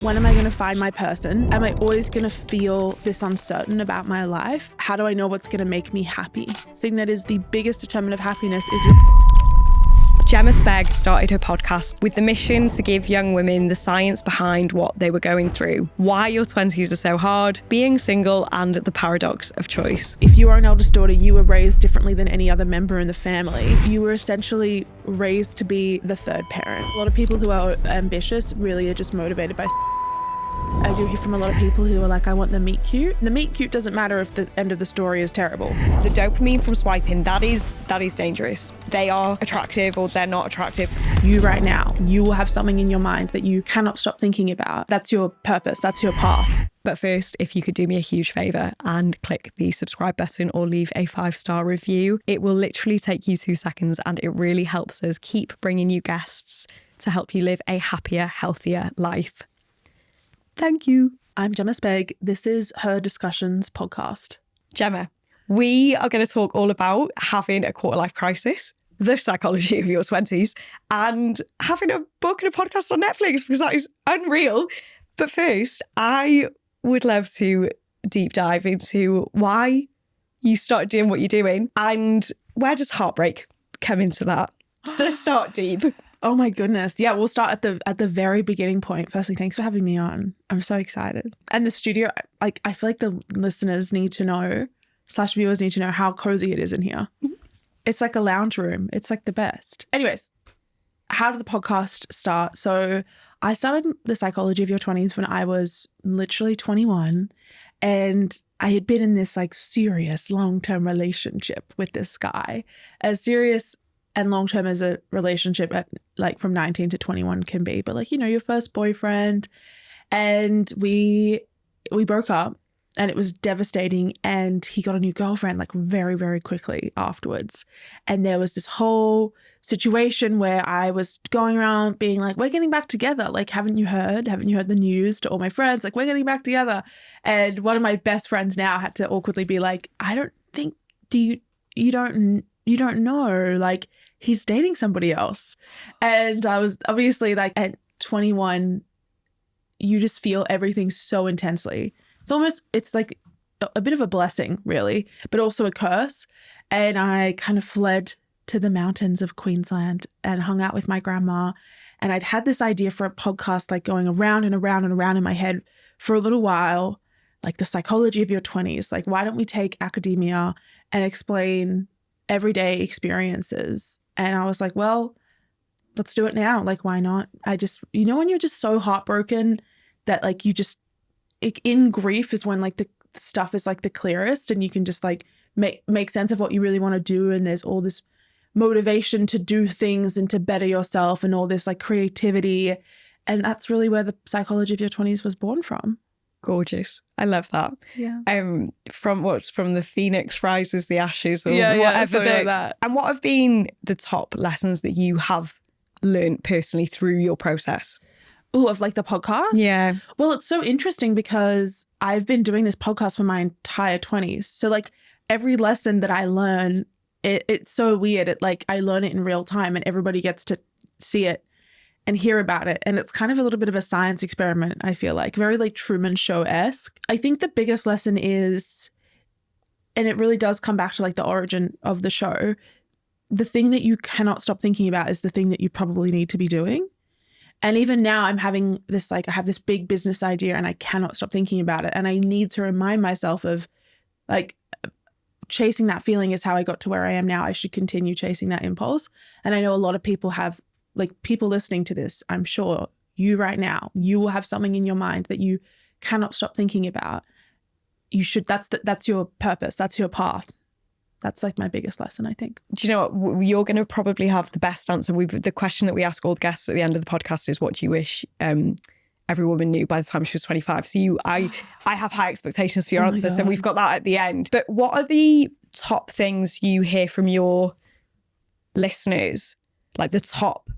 When am I going to find my person? Am I always going to feel this uncertain about my life? How do I know what's going to make me happy? The thing that is the biggest determinant of happiness is your... Jemma Sbeg started her podcast with the mission to give young women the science behind what they were going through, why your 20s are so hard, being single, and the paradox of choice. If you are an eldest daughter, you were raised differently than any other member in the family. You were essentially raised to be the third parent. A lot of people who are ambitious really are just motivated by... I do hear from a lot of people who are like, I want the meet cute. The meet cute doesn't matter if the end of the story is terrible. The dopamine from swiping, that is dangerous. They are attractive or they're not attractive. You right now, you will have something in your mind that you cannot stop thinking about. That's your purpose. That's your path. But first, if you could do me a huge favour and click the subscribe button or leave a 5-star review, it will literally take you 2 seconds and it really helps us keep bringing you guests to help you live a happier, healthier life. Thank you. I'm Jemma Sbeg. This is Her Discussions podcast. Jemma, we are going to talk all about having a quarter-life crisis, the psychology of your 20s, and having a book and a podcast on Netflix, because that is unreal. But first, I would love to deep dive into why you started doing what you're doing and where does Heartbreak come into that? Just to start deep. Oh my goodness. Yeah, we'll start at the very beginning point. Firstly, thanks for having me on. I'm so excited. And the studio, like, I feel like the listeners need to know, / viewers need to know how cozy it is in here. Mm-hmm. It's like a lounge room. It's like the best. Anyways, how did the podcast start? So I started The Psychology of Your 20s when I was literally 21, and I had been in this like serious long-term relationship with this guy, as serious and long-term as a relationship at like from 19 to 21 can be, but like, you know, your first boyfriend. And we broke up and it was devastating, and he got a new girlfriend like very, very quickly afterwards. And there was this whole situation where I was going around being like, we're getting back together. Like, haven't you heard the news, to all my friends? Like, we're getting back together. And one of my best friends now had to awkwardly be like, I don't think, you don't know, like, he's dating somebody else. And I was obviously like, at 21, you just feel everything so intensely. It's like a bit of a blessing, really, but also a curse. And I kind of fled to the mountains of Queensland and hung out with my grandma. And I'd had this idea for a podcast, like going around and around and around in my head for a little while, like the psychology of your 20s. Like, why don't we take academia and explain everyday experiences? And I was like, well, let's do it now. Like, why not? I just, you know, when you're just so heartbroken that like you just, in grief is when like the stuff is like the clearest and you can just like make sense of what you really want to do. And there's all this motivation to do things and to better yourself and all this like creativity. And that's really where the psychology of your 20s was born from. Gorgeous. I love that. Yeah. From the phoenix rises the ashes or whatever like that. And what have been the top lessons that you have learned personally through your process? Oh, of like the podcast? Yeah. Well, it's so interesting because I've been doing this podcast for my entire 20s. So like every lesson that I learn, it's so weird. I learn it in real time and everybody gets to see it and hear about it. And it's kind of a little bit of a science experiment, I feel like. Very like Truman Show-esque. I think the biggest lesson is, and it really does come back to like the origin of the show, the thing that you cannot stop thinking about is the thing that you probably need to be doing. And even now I'm having this, like, I have this big business idea and I cannot stop thinking about it. And I need to remind myself of like chasing that feeling is how I got to where I am now. I should continue chasing that impulse. And I know a lot of people have, like, people listening to this, I'm sure you right now, you will have something in your mind that you cannot stop thinking about. You should, that's your purpose. That's your path. That's like my biggest lesson, I think. Do you know what? You're going to probably have the best answer. The question that we ask all the guests at the end of the podcast is, what do you wish every woman knew by the time she was 25? So I have high expectations for your answer. So we've got that at the end. But what are the top things you hear from your listeners, like the top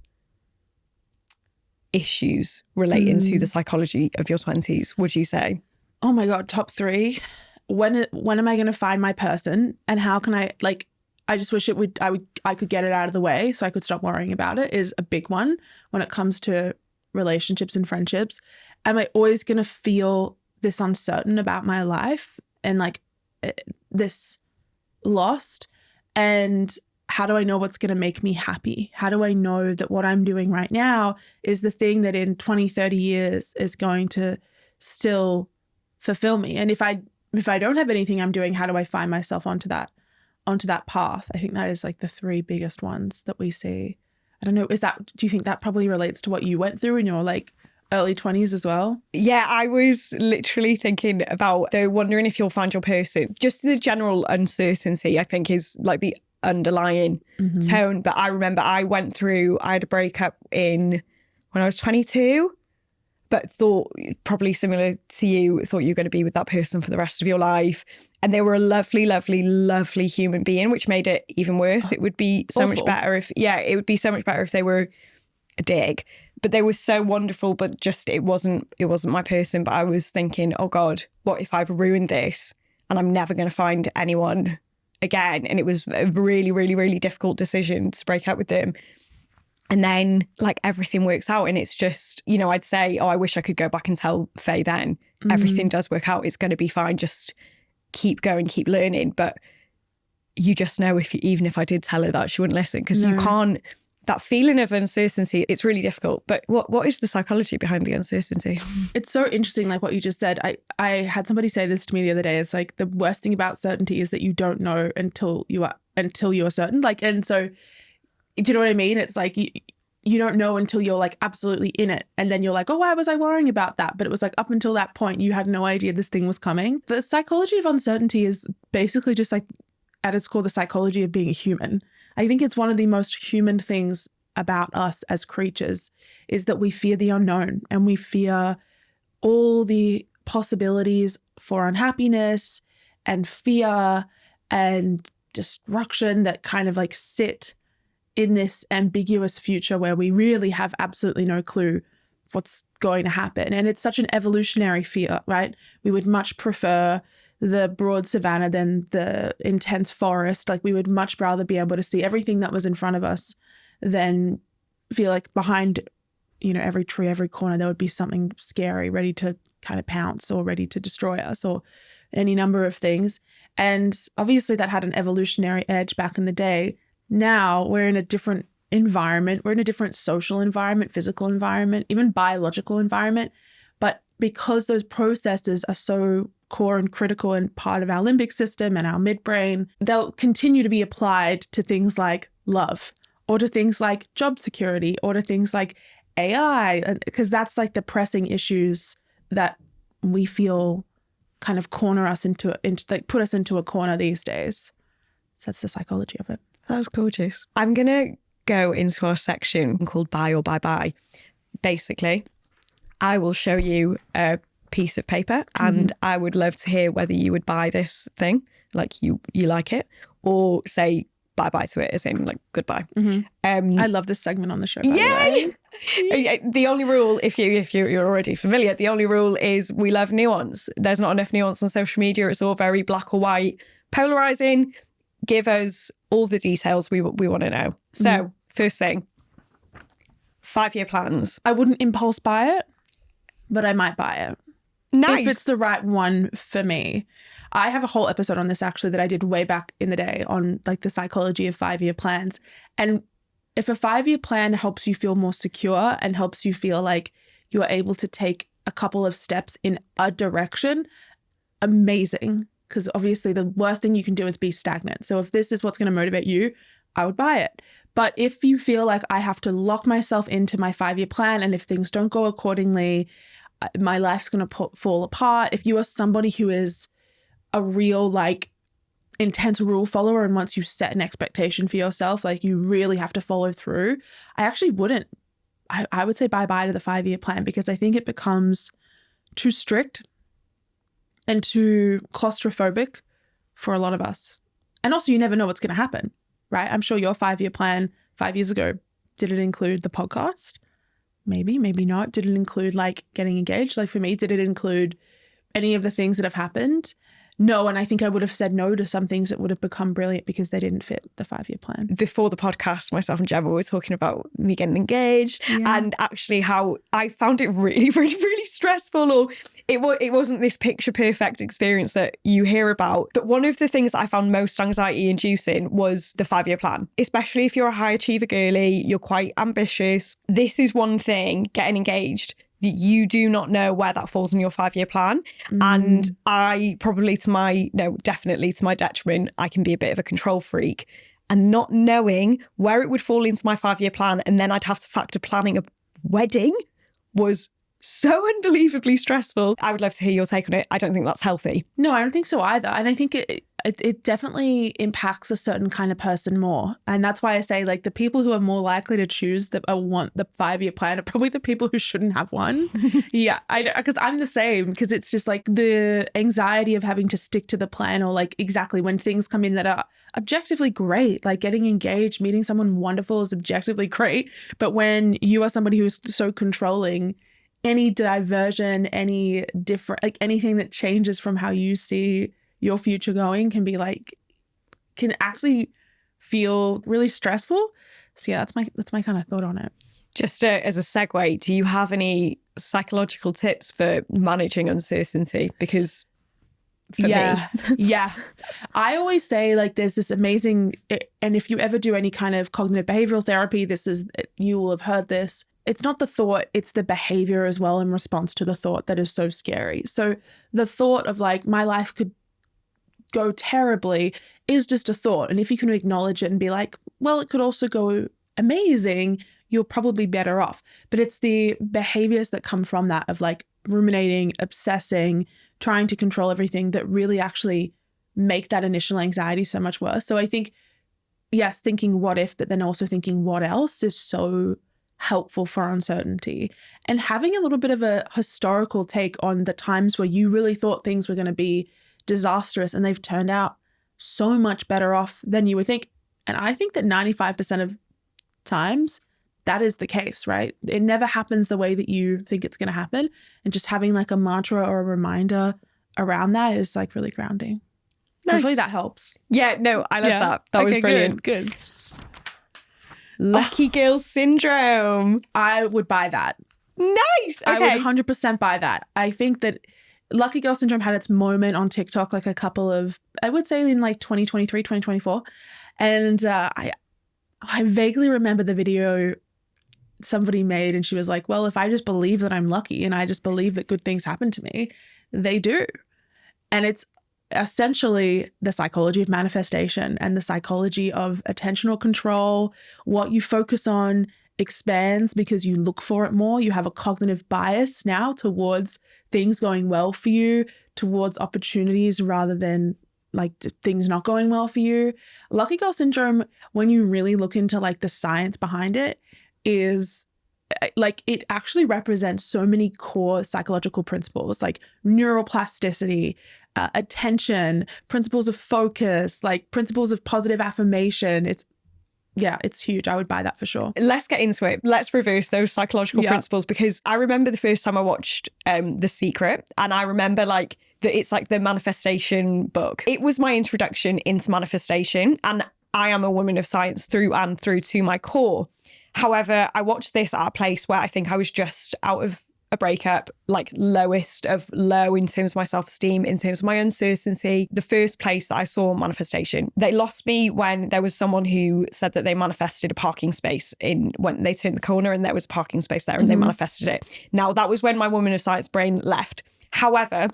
issues relating to the psychology of your 20s, would you say? Oh my God, top 3. When am I going to find my person, and how can I, like, I just wish I could get it out of the way so I could stop worrying about it, is a big one when it comes to relationships and friendships, am I always going to feel this uncertain about my life and like this lost? And how do I know what's going to make me happy? How do I know that what I'm doing right now is the thing that in 20, 30 years is going to still fulfill me? And if I don't have anything I'm doing, how do I find myself onto that path? I think that is like the three biggest ones that we see. I don't know, do you think that probably relates to what you went through in your like early 20s as well? Yeah, I was literally thinking about wondering if you'll find your person. Just the general uncertainty, I think, is like the underlying tone. But I remember I had a breakup when I was 22, but thought, probably similar to you, thought you were going to be with that person for the rest of your life. And they were a lovely, lovely, lovely human being, which made it even worse. It would be so much better it would be so much better if they were a dick. But they were so wonderful, but just it wasn't my person. But I was thinking, oh God, what if I've ruined this and I'm never going to find anyone again? And it was a really, really, really difficult decision to break up with them. And then like everything works out and it's just, you know, I'd say, oh, I wish I could go back and tell Faye then. Everything does work out. It's going to be fine. Just keep going, keep learning. But you just know even if I did tell her that, she wouldn't listen, because you can't, that feeling of uncertainty, it's really difficult. But what is the psychology behind the uncertainty? It's so interesting, like what you just said. I had somebody say this to me the other day. It's like the worst thing about certainty is that you don't know until you are certain. Like, and so, do you know what I mean? It's like you don't know until you're like absolutely in it. And then you're like, oh, why was I worrying about that? But it was like up until that point, you had no idea this thing was coming. The psychology of uncertainty is basically just like at its core, the psychology of being a human. I think it's one of the most human things about us as creatures is that we fear the unknown and we fear all the possibilities for unhappiness and fear and destruction that kind of like sit in this ambiguous future where we really have absolutely no clue what's going to happen. And it's such an evolutionary fear, right? We would much prefer the broad savanna than the intense forest. Like we would much rather be able to see everything that was in front of us than feel like behind, you know, every tree, every corner, there would be something scary ready to kind of pounce or ready to destroy us or any number of things. And obviously that had an evolutionary edge back in the day. Now we're in a different environment. We're in a different social environment, physical environment, even biological environment. But because those processes are so core and critical and part of our limbic system and our midbrain, they'll continue to be applied to things like love or to things like job security or to things like AI, because that's like the pressing issues that we feel kind of corner us into like put us into a corner these days. So that's the psychology of it. That was gorgeous. I'm going to go into our section called Buy or Bye Bye. Basically, I will show you a piece of paper and I would love to hear whether you would buy this thing, like you like it, or say bye-bye to it, as in like goodbye. I love this segment on the show. Yay! The only rule, if you're already familiar, the only rule is we love nuance. There's not enough nuance on social media. It's all very black or white, polarizing. Give us all the details we want to know. So first thing, 5-year plans. I wouldn't impulse buy it, but I might buy it. Nice. If it's the right one for me. I have a whole episode on this actually that I did way back in the day on like the psychology of 5-year plans. And if a 5-year plan helps you feel more secure and helps you feel like you're able to take a couple of steps in a direction, amazing. Because obviously the worst thing you can do is be stagnant. So if this is what's going to motivate you, I would buy it. But if you feel like I have to lock myself into my 5-year plan and if things don't go accordingly, my life's going to fall apart. If you are somebody who is a real like intense rule follower and once you set an expectation for yourself, like you really have to follow through, I actually wouldn't. I would say bye-bye to the 5-year plan because I think it becomes too strict and too claustrophobic for a lot of us. And also you never know what's going to happen, right? I'm sure your 5-year plan 5 years ago, did it include the podcast? Maybe not. Did it include like getting engaged? Like for me, did it include any of the things that have happened? no. And I think I would have said no to some things that would have become brilliant because they didn't fit the 5-year plan. Before the podcast, myself and Jemma were talking about me getting engaged and actually how I found it really, really, really stressful, or it wasn't this picture perfect experience that you hear about. But one of the things that I found most anxiety inducing was the 5-year plan, especially if you're a high achiever girly, you're quite ambitious. This is one thing, getting engaged, that you do not know where that falls in your 5-year plan. And I probably definitely to my detriment, I can be a bit of a control freak, and not knowing where it would fall into my 5-year plan. And then I'd have to factor planning a wedding was so unbelievably stressful. I would love to hear your take on it. I don't think that's healthy. No, I don't think so either. And I think it definitely impacts a certain kind of person more. And that's why I say, like, the people who are more likely to choose want the 5-year plan are probably the people who shouldn't have one. Yeah, because I'm the same, because it's just like the anxiety of having to stick to the plan, or like exactly when things come in that are objectively great, like getting engaged, meeting someone wonderful is objectively great. But when you are somebody who is so controlling, any diversion, any different, like anything that changes from how you see your future going can actually feel really stressful. So yeah, that's my kind of thought on it. Just as a segue, do you have any psychological tips for managing uncertainty? Because for me. Yeah. I always say, like, there's this amazing, and if you ever do any kind of cognitive behavioral therapy, you will have heard this. It's not the thought, it's the behavior as well in response to the thought that is so scary. So the thought of like, my life could go terribly is just a thought. And if you can acknowledge it and be like, well, it could also go amazing, you're probably better off. But it's the behaviors that come from that of like ruminating, obsessing, trying to control everything that really actually make that initial anxiety so much worse. So I think, yes, thinking what if, but then also thinking what else is so helpful for uncertainty, and having a little bit of a historical take on the times where you really thought things were going to be disastrous and they've turned out so much better off than you would think. And I think that 95% of times that is the case, right? It never happens the way that you think it's going to happen. And just having like a mantra or a reminder around that is like really grounding. Nice. Hopefully that helps. Yeah, no, I love that. That was brilliant. Good. Lucky girl syndrome. I would buy that. Nice. Okay. I would 100% buy that. I think that Lucky girl syndrome had its moment on TikTok like a couple of, I would say in like 2023, 2024. And I vaguely remember the video somebody made, and she was like, well, if I just believe that I'm lucky and I just believe that good things happen to me, they do. And it's essentially the psychology of manifestation and the psychology of attentional control. What you focus on expands because you look for it more. You have a cognitive bias now towards things going well for you, towards opportunities rather than like things not going well for you. Lucky girl syndrome, when you really look into like the science behind it, is like it actually represents so many core psychological principles like neuroplasticity, attention, principles of focus, like principles of positive affirmation. It's huge. I would buy that for sure. Let's get into it. Let's reverse those psychological principles, because I remember the first time I watched The Secret, and I remember like that it's like the manifestation book. It was my introduction into manifestation, and I am a woman of science through and through to my core. However, I watched this at a place where I think I was just out of a breakup, like lowest of low in terms of my self-esteem, in terms of my uncertainty. The first place that I saw manifestation, they lost me when there was someone who said that they manifested a parking space when they turned the corner and there was a parking space there and they manifested it. Now, that was when my woman of science brain left. However,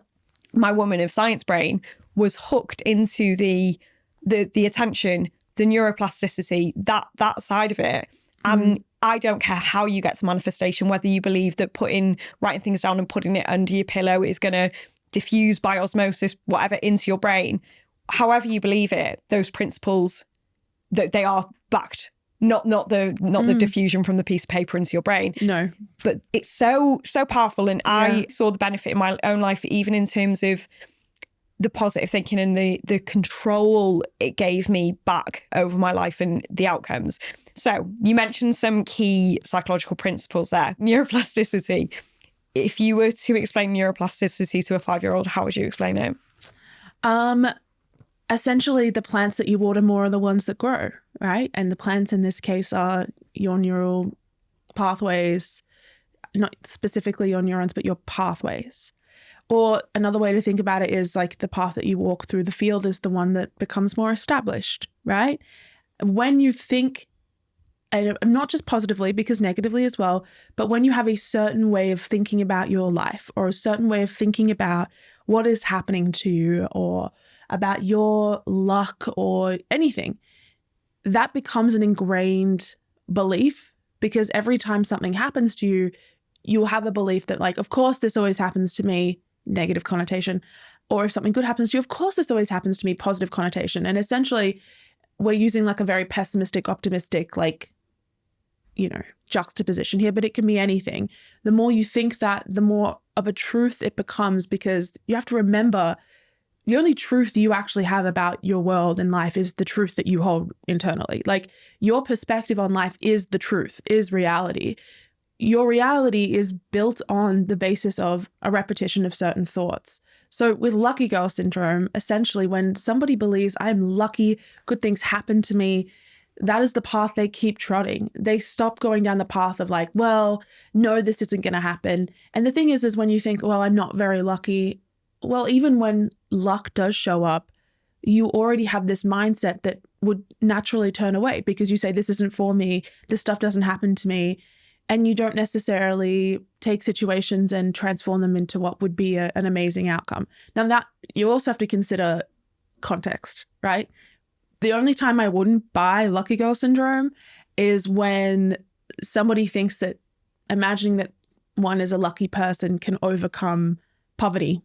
my woman of science brain was hooked into the attention, the neuroplasticity, that side of it. And I don't care how you get to manifestation, whether you believe that writing things down and putting it under your pillow is going to diffuse by osmosis, whatever, into your brain. However you believe it, those principles, that they are backed, not the diffusion from the piece of paper into your brain. No. But it's so powerful. And I saw the benefit in my own life, even in terms of the positive thinking and the control it gave me back over my life and the outcomes. So you mentioned some key psychological principles there. Neuroplasticity. If you were to explain neuroplasticity to a 5-year-old, how would you explain it? Essentially, the plants that you water more are the ones that grow, right? And the plants in this case are your neural pathways, not specifically your neurons, but your pathways. Or another way to think about it is like the path that you walk through the field is the one that becomes more established, right? When you think, and not just positively, because negatively as well, but when you have a certain way of thinking about your life or a certain way of thinking about what is happening to you or about your luck or anything, that becomes an ingrained belief, because every time something happens to you, you'll have a belief that like, of course, this always happens to me, negative connotation. Or if something good happens to you, of course, this always happens to me, positive connotation. And essentially, we're using like a very pessimistic, optimistic, like, juxtaposition here, but it can be anything. The more you think that, the more of a truth it becomes, because you have to remember the only truth you actually have about your world and life is the truth that you hold internally. Like your perspective on life is the truth, is reality. Your reality is built on the basis of a repetition of certain thoughts. So with lucky girl syndrome, essentially when somebody believes I'm lucky, good things happen to me, that is the path they keep trotting. They stop going down the path of like, well, no, this isn't going to happen. And the thing is when you think, well, I'm not very lucky, well, even when luck does show up, you already have this mindset that would naturally turn away because you say, this isn't for me, this stuff doesn't happen to me. And you don't necessarily take situations and transform them into what would be an amazing outcome. Now that you also have to consider context, right? The only time I wouldn't buy lucky girl syndrome is when somebody thinks that imagining that one is a lucky person can overcome poverty,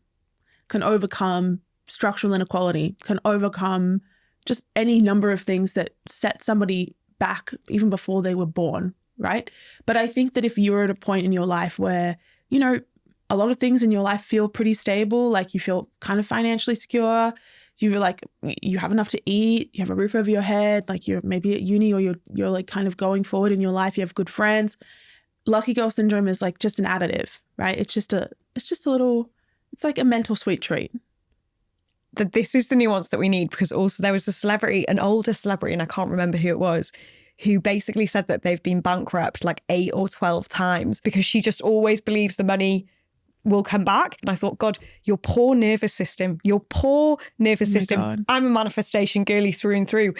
can overcome structural inequality, can overcome just any number of things that set somebody back even before they were born, right? But I think that if you're at a point in your life where, a lot of things in your life feel pretty stable, like you feel kind of financially secure, you have enough to eat, you have a roof over your head, like you're maybe at uni or you're like kind of going forward in your life, you have good friends. Lucky girl syndrome is like just an additive, right? It's just a little, it's like a mental sweet treat. That this is the nuance that we need, because also there was a celebrity, an older celebrity, and I can't remember who it was, who basically said that they've been bankrupt like 8 or 12 times because she just always believes the money will come back. And I thought, God, your poor nervous system. God. I'm a manifestation girly through and through.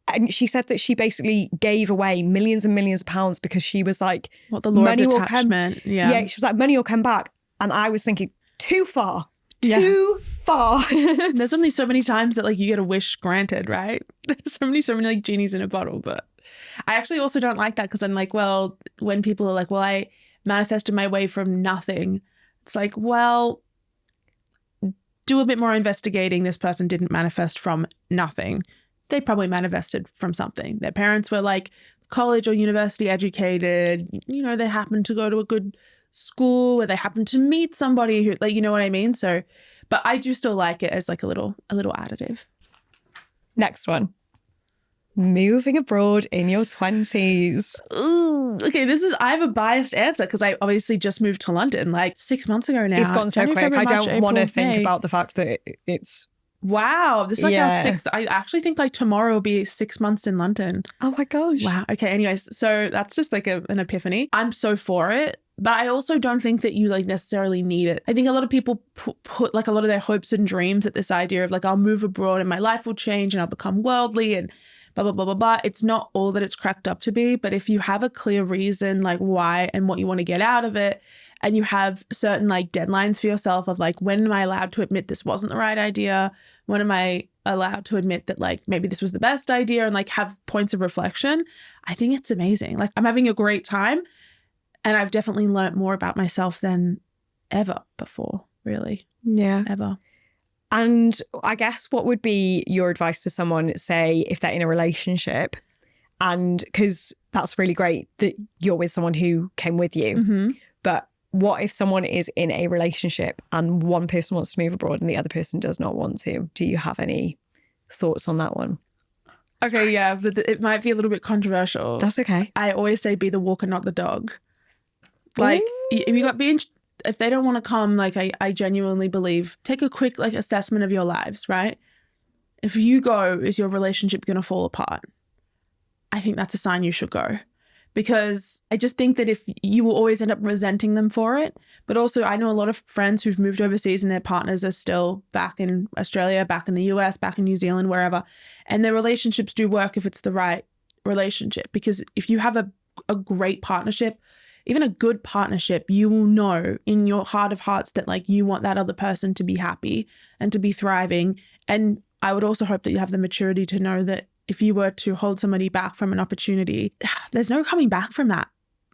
And she said that she basically gave away millions and millions of pounds because she was like, what, the law of detachment? Yeah, she was like, money will come back. And I was thinking, too far. Too far. There's only so many times that like you get a wish granted, right? There's so many like genies in a bottle. But I actually also don't like that, because I'm like, well, when people are like, well, I manifested my way from nothing. It's like, well, do a bit more investigating. This person didn't manifest from nothing. They probably manifested from something. Their parents were like college or university educated. They happened to go to a good school where they happened to meet somebody who, like, you know what I mean? So, but I do still like it as like a little additive. Next one. Moving abroad in your 20s. Ooh, okay, I have a biased answer because I obviously just moved to London like 6 months ago now. It's gone so quick. I don't want to think about the fact that it's... Wow, this is like our 6th. I actually think like tomorrow will be 6 months in London. Oh my gosh. Wow. Okay, anyways, so that's just like an epiphany. I'm so for it. But I also don't think that you like necessarily need it. I think a lot of people put like a lot of their hopes and dreams at this idea of like, I'll move abroad and my life will change and I'll become worldly and blah, blah, blah, blah, blah. It's not all that it's cracked up to be. But if you have a clear reason like why and what you want to get out of it, and you have certain like deadlines for yourself of like, when am I allowed to admit this wasn't the right idea? When am I allowed to admit that like maybe this was the best idea, and like have points of reflection? I think it's amazing. Like I'm having a great time. And I've definitely learnt more about myself than ever before, really. Yeah. Ever. And I guess what would be your advice to someone, say, if they're in a relationship, and because that's really great that you're with someone who came with you, Mm-hmm. but what if someone is in a relationship and one person wants to move abroad and the other person does not want to? Do you have any thoughts on that one? Okay, yeah, but it might be a little bit controversial. That's okay. I always say be the walker, not the dog. Like, if you got being if they don't want to come, like I genuinely believe, take a quick like assessment of your lives, right? If you go, is your relationship going to fall apart? I think that's a sign you should go. Because I just think that if you will always end up resenting them for it. But also I know a lot of friends who've moved overseas and their partners are still back in Australia, back in the US, back in New Zealand, wherever. And their relationships do work if it's the right relationship. Because if you have a great partnership, even a good partnership, you will know in your heart of hearts that like you want that other person to be happy and to be thriving. And I would also hope that you have the maturity to know that if you were to hold somebody back from an opportunity, there's no coming back from that.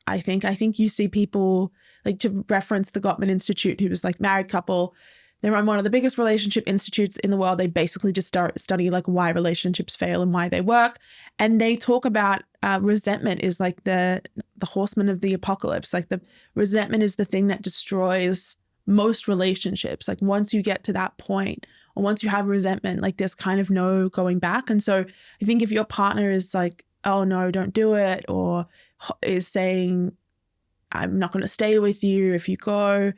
I think you see people, like, to reference the Gottman Institute, who was like married couple. They run one of the biggest relationship institutes in the world. They basically just study like why relationships fail and why they work. And they talk about resentment is like the horseman of the apocalypse. Like the resentment is the thing that destroys most relationships. Like once you get to that point, or once you have resentment, like there's kind of no going back. And so I think if your partner is like, oh no, don't do it, or is saying, I'm not going to stay with you if you go,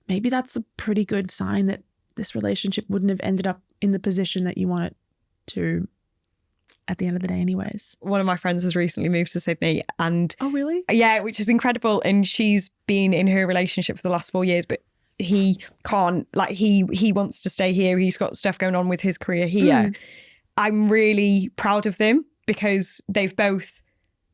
maybe that's a pretty good sign that this relationship wouldn't have ended up in the position that you want it to at the end of the day anyways. One of my friends has recently moved to Sydney and... Oh, really? Yeah, which is incredible. And she's been in her relationship for the last 4 years, but he can't, like he wants to stay here. He's got stuff going on with his career here. I'm really proud of them because they've both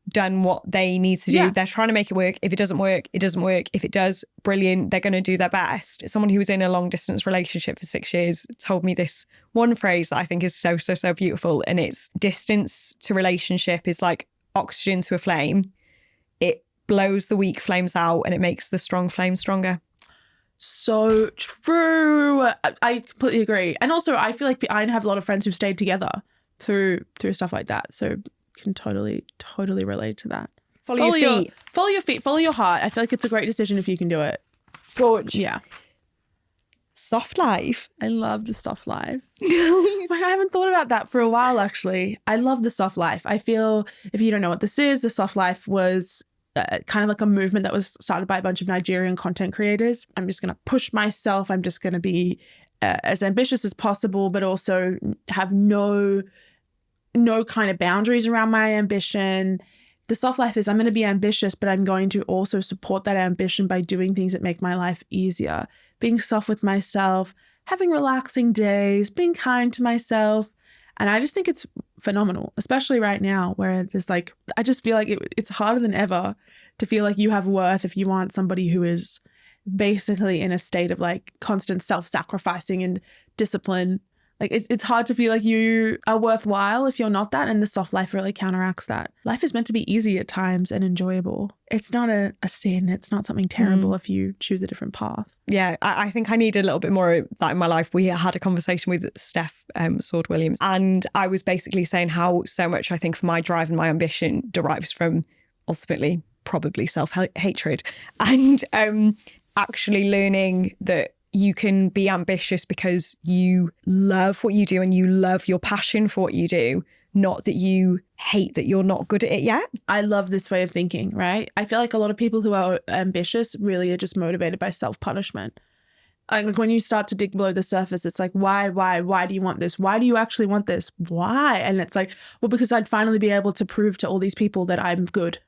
done what they need to do. Yeah. They're trying to make it work. If it doesn't work, it doesn't work. If it does, brilliant. They're going to do their best. Someone who was in a long distance relationship for 6 years told me this one phrase that I think is so, so, so beautiful. And it's distance to relationship is like oxygen to a flame. It blows the weak flames out and it makes the strong flame stronger. So true. I completely agree. And also I feel like I have a lot of friends who've stayed together through stuff like that. So can totally relate to that. Follow your feet. Follow your feet. Follow your heart. I feel like it's a great decision if you can do it. Gorge. Yeah. Soft life. I love the soft life. I haven't thought about that for a while, actually. I love the soft life. I feel, if you don't know what this is, the soft life was kind of like a movement that was started by a bunch of Nigerian content creators. I'm just going to push myself. I'm just going to be as ambitious as possible, but also have no kind of boundaries around my ambition. The soft life is I'm going to be ambitious, but I'm going to also support that ambition by doing things that make my life easier, being soft with myself, having relaxing days, being kind to myself. And I just think it's phenomenal, especially right now where there's like, I just feel like it's harder than ever to feel like you have worth if you want somebody who is basically in a state of like constant self-sacrificing and discipline. Like it's hard to feel like you are worthwhile if you're not that. And the soft life really counteracts that. Life is meant to be easy at times and enjoyable. It's not a sin. It's not something terrible if you choose a different path. Yeah, I think I need a little bit more of that in my life. We had a conversation with Steph Sword Williams, and I was basically saying how so much I think for my drive and my ambition derives from ultimately probably self-hatred and actually learning that you can be ambitious because you love what you do and you love your passion for what you do, not that you hate that you're not good at it yet. I love this way of thinking, right? I feel like a lot of people who are ambitious really are just motivated by self-punishment. Like when you start to dig below the surface, it's like, why do you want this? Why do you actually want this? Why? And it's like, well, because I'd finally be able to prove to all these people that I'm good.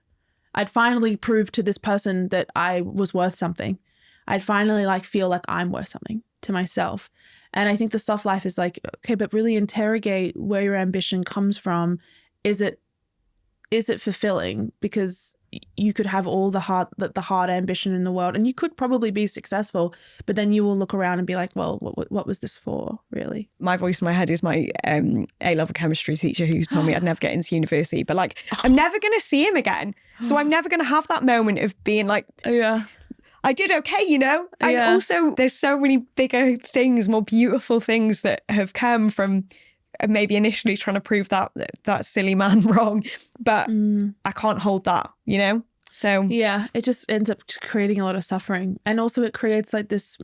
I'd finally prove to this person that I was worth something. I'd finally like feel like I'm worth something to myself. And I think the soft life is like, okay, but really interrogate where your ambition comes from. Is it fulfilling? Because you could have all the hard ambition in the world and you could probably be successful, but then you will look around and be like, well, what was this for, really? My voice in my head is my A-level chemistry teacher who told me I'd never get into university, but like, I'm never going to see him again. So I'm never going to have that moment of being like, yeah, I did okay, you know? And also there's so many bigger things, more beautiful things that have come from maybe initially trying to prove that silly man wrong, but I can't hold that, you know? So yeah, it just ends up creating a lot of suffering. And also it creates like this,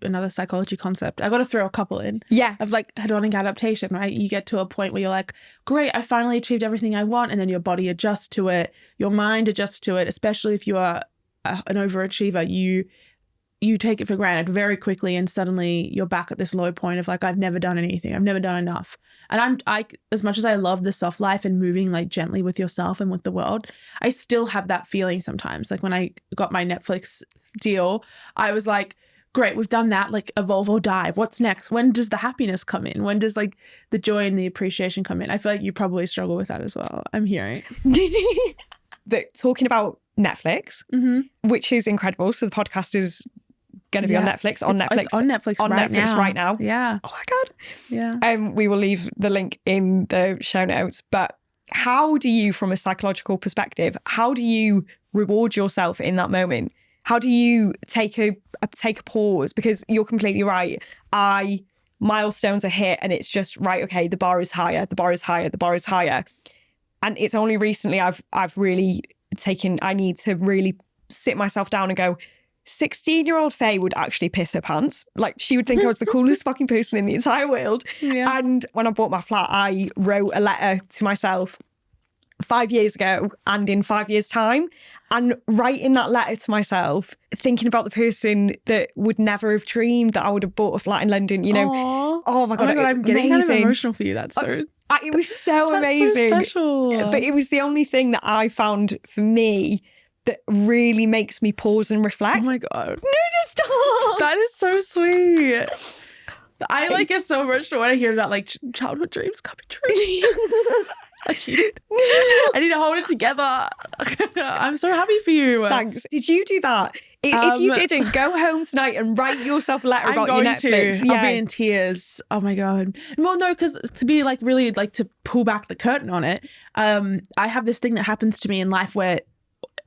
another psychology concept. I got to throw a couple in. Yeah. Of like hedonic adaptation, right? You get to a point where you're like, great, I finally achieved everything I want. And then your body adjusts to it. Your mind adjusts to it, especially if you are an overachiever. you take it for granted very quickly, and suddenly you're back at this low point of like, I've never done anything. I've never done enough. And I as much as I love the soft life and moving like gently with yourself and with the world, I still have that feeling sometimes. Like when I got my Netflix deal, I was like, great, we've done that, like evolve or dive. What's next? When does the happiness come in? When does like the joy and the appreciation come in? I feel like you probably struggle with that as well. I'm hearing. But talking about Netflix, which is incredible. So the podcast is going to be on Netflix. It's on Netflix right now. Yeah. Oh my God. Yeah. We will leave the link in the show notes. But how do you, from a psychological perspective, how do you reward yourself in that moment? How do you take a pause? Because you're completely right. Milestones are hit and it's just, right, okay, the bar is higher, the bar is higher, the bar is higher. And it's only recently I've really taken, I need to really sit myself down and go, 16-year-old Faye would actually piss her pants. Like, she would think I was the coolest fucking person in the entire world. Yeah. And when I bought my flat, I wrote a letter to myself 5 years ago and in 5 years' time. And writing that letter to myself, thinking about the person that would never have dreamed that I would have bought a flat in London, you know. Aww. Oh my God, I'm getting kind of emotional for you. That's so... it was so amazing. So special. But it was the only thing that I found for me that really makes me pause and reflect. Oh my God. No, just stop. That is so sweet. I like get so emotional when I hear about like childhood dreams coming true. I need to hold it together. I'm so happy for you. Thanks. Did you do that? If you didn't, go home tonight and write yourself a letter about your Netflix. I'll be in tears. Oh my God. Well, no, because to be like really like to pull back the curtain on it, I have this thing that happens to me in life where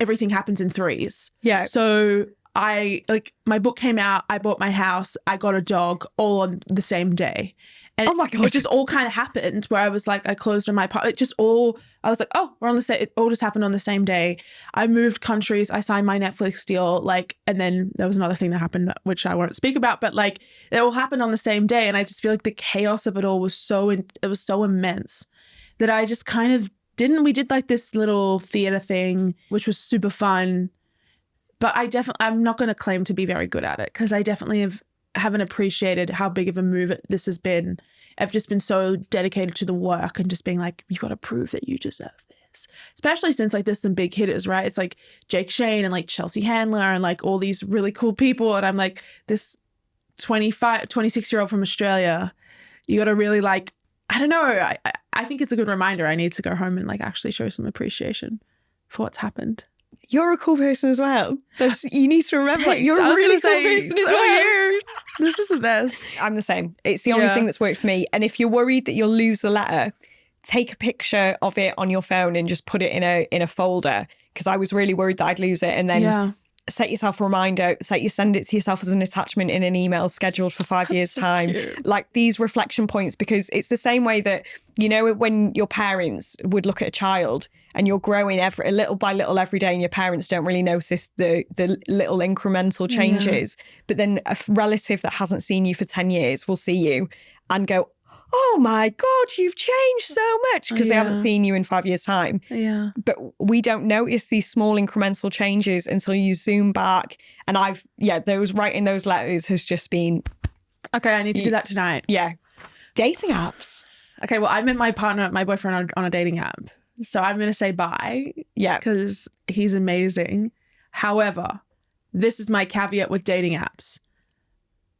everything happens in threes. Yeah. So I like my book came out, I bought my house, I got a dog all on the same day. And oh my God. It just all kind of happened where I was like, I closed on my part. I was like, oh, we're on the same, it all just happened on the same day. I moved countries, I signed my Netflix deal, like, and then there was another thing that happened, which I won't speak about, but like it all happened on the same day. And I just feel like the chaos of it all was so immense that I just kind of we did like this little theater thing, which was super fun. But I'm not going to claim to be very good at it because I definitely haven't appreciated how big of a move this has been. I've just been so dedicated to the work and just being like, you got to prove that you deserve this. Especially since like there's some big hitters, right? It's like Jake Shane and like Chelsea Handler and like all these really cool people. And I'm like, this 26-year-old from Australia, you got to really like, I don't know. I think it's a good reminder. I need to go home and like actually show some appreciation for what's happened. You're a cool person as well. You need to remember, like, you're a really cool person as well. This is the best. I'm the same. It's the only thing that's worked for me. And if you're worried that you'll lose the letter, take a picture of it on your phone and just put it in a folder. Because I was really worried that I'd lose it. And then set yourself a reminder, send it to yourself as an attachment in an email scheduled for 5 years' time. Cute. Like these reflection points, because it's the same way that, you know, when your parents would look at a child and you're growing little by little every day and your parents don't really notice the little incremental changes. But then a relative that hasn't seen you for 10 years will see you and go, oh my God, you've changed so much, because they haven't seen you in 5 years' time. Yeah. But we don't notice these small incremental changes until you zoom back. And writing those letters has just been... Okay, I need to do that tonight. Yeah. Dating apps. Okay, well, I met my boyfriend on a dating app. So I'm going to say bye. Yeah. Because he's amazing. However, this is my caveat with dating apps.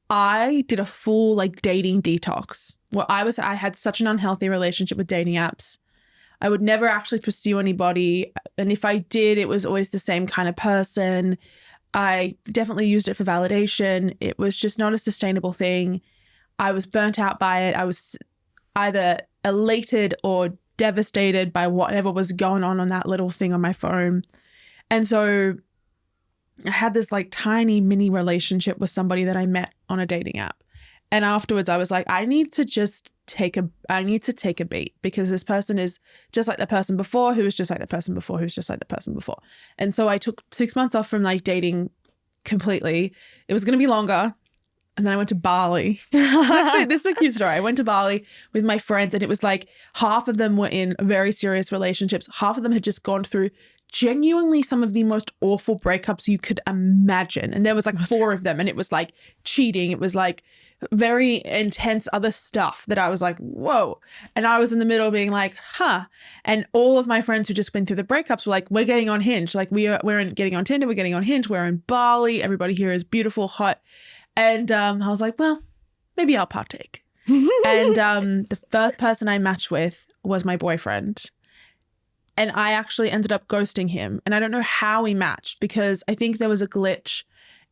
I did a full like dating detox where I had such an unhealthy relationship with dating apps. I would never actually pursue anybody. And if I did, it was always the same kind of person. I definitely used it for validation. It was just not a sustainable thing. I was burnt out by it. I was either elated or devastated by whatever was going on that little thing on my phone. And so I had this like tiny mini relationship with somebody that I met on a dating app. And afterwards I was like, I need to take a beat, because this person is just like the person before, who was just like the person before, who's just like the person before. And so I took 6 months off from like dating completely. It was going to be longer. And then I went to Bali. This is a cute story. I went to Bali with my friends, and it was like half of them were in very serious relationships. Half of them had just gone through genuinely some of the most awful breakups you could imagine. And there was like 4 of them, and it was like cheating. It was like very intense other stuff that I was like, whoa. And I was in the middle being like, huh. And all of my friends who just been through the breakups were like, we're getting on Hinge. Like we're getting on Tinder, we're getting on Hinge, we're in Bali. Everybody here is beautiful, hot. And I was like, well, maybe I'll partake. And the first person I matched with was my boyfriend. And I actually ended up ghosting him. And I don't know how we matched, because I think there was a glitch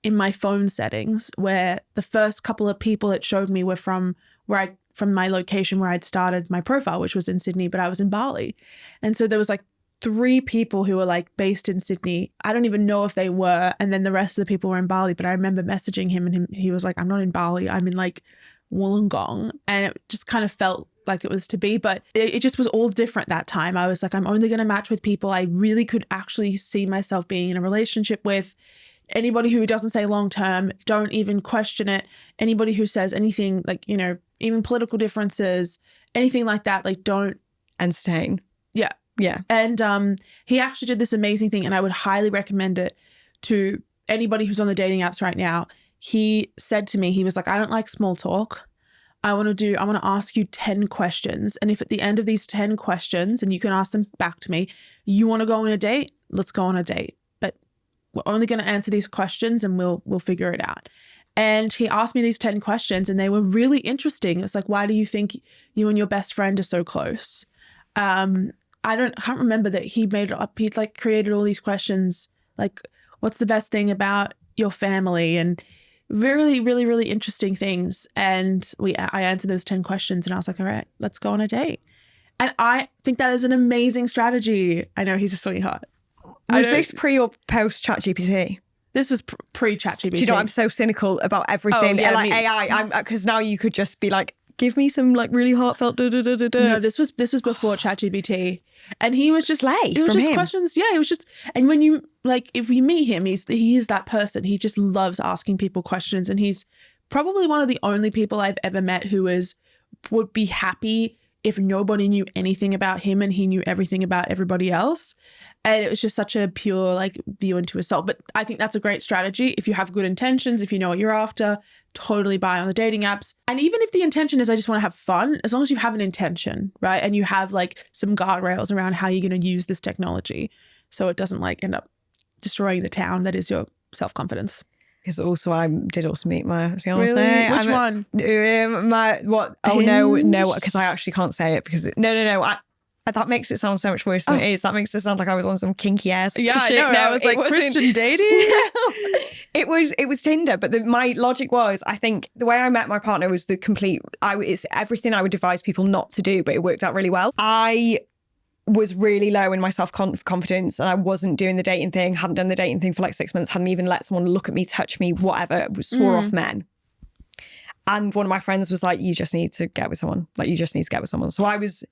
in my phone settings where the first couple of people it showed me were from my location where I'd started my profile, which was in Sydney, but I was in Bali. And so there was like 3 people who were like based in Sydney. I don't even know if they were. And then the rest of the people were in Bali. But I remember messaging him, and he was like, I'm not in Bali. I'm in like Wollongong. And it just kind of felt like it was to be. But it just was all different that time. I was like, I'm only going to match with people I really could actually see myself being in a relationship with. Anybody who doesn't say long term, don't even question it. Anybody who says anything like, you know, even political differences, anything like that, like don't entertain. Yeah. Yeah. And he actually did this amazing thing, and I would highly recommend it to anybody who's on the dating apps right now. He said to me, he was like, I don't like small talk. I want to ask you 10 questions. And if at the end of these 10 questions, and you can ask them back to me, you want to go on a date, let's go on a date. But we're only going to answer these questions, and we'll figure it out. And he asked me these 10 questions, and they were really interesting. It's like, why do you think you and your best friend are so close? I can't remember that he made it up. He'd like created all these questions, like, what's the best thing about your family? And really, really, really interesting things. And I answered those 10 questions, and I was like, all right, let's go on a date. And I think that is an amazing strategy. I know he's a sweetheart. Was this pre or post ChatGPT? This was pre-ChatGPT. Do you know, I'm so cynical about everything. Oh, yeah, like AI, because now you could just be like, give me some like really heartfelt No, this was before ChatGPT. And he was just Slay it was from just him. questions. Yeah, it was just, and when you like, if you meet him, he is that person. He just loves asking people questions, and he's probably one of the only people I've ever met who would be happy if nobody knew anything about him and he knew everything about everybody else. And it was just such a pure like view into his soul. But I think that's a great strategy. If you have good intentions, if you know what you're after, totally buy on the dating apps. And even if the intention is I just want to have fun, as long as you have an intention, right? And you have like some guardrails around how you're going to use this technology so it doesn't like end up destroying the town that is your self-confidence. Because also I did also meet my fiance. Really? Which one? Oh no, because I actually can't say it because no. That makes it sound so much worse than it is. That makes it sound like I was on some kinky ass. Yeah, shit. I know. I was like, Christian dating. It was Tinder, but my logic was, I think the way I met my partner was the complete. It's everything I would advise people not to do, but it worked out really well. I was really low in my self-confidence, and I wasn't doing the dating thing. Hadn't done the dating thing for like 6 months. Hadn't even let someone look at me, touch me, whatever. Swore off men. And one of my friends was like, "You just need to get with someone. Like, you just need to get with someone." So I was.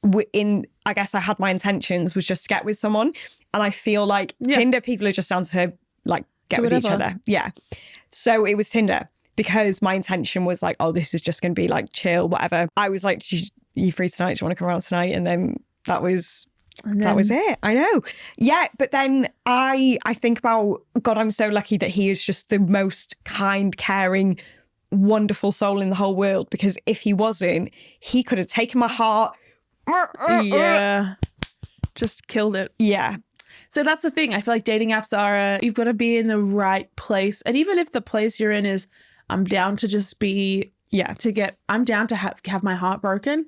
I guess I had my intentions was just to get with someone, and I feel like Tinder people are just down to like get with each other. Yeah. So it was Tinder because my intention was like, oh, this is just going to be like chill, whatever. I was like, you free tonight? Do you want to come around tonight? And then that was it. I know. Yeah. But then I think about, God, I'm so lucky that he is just the most kind, caring, wonderful soul in the whole world, because if he wasn't, he could have taken my heart. Yeah. Just killed it. Yeah. So that's the thing. I feel like dating apps are, you've got to be in the right place. And even if the place you're in is, I'm down to just be, I'm down to have my heart broken.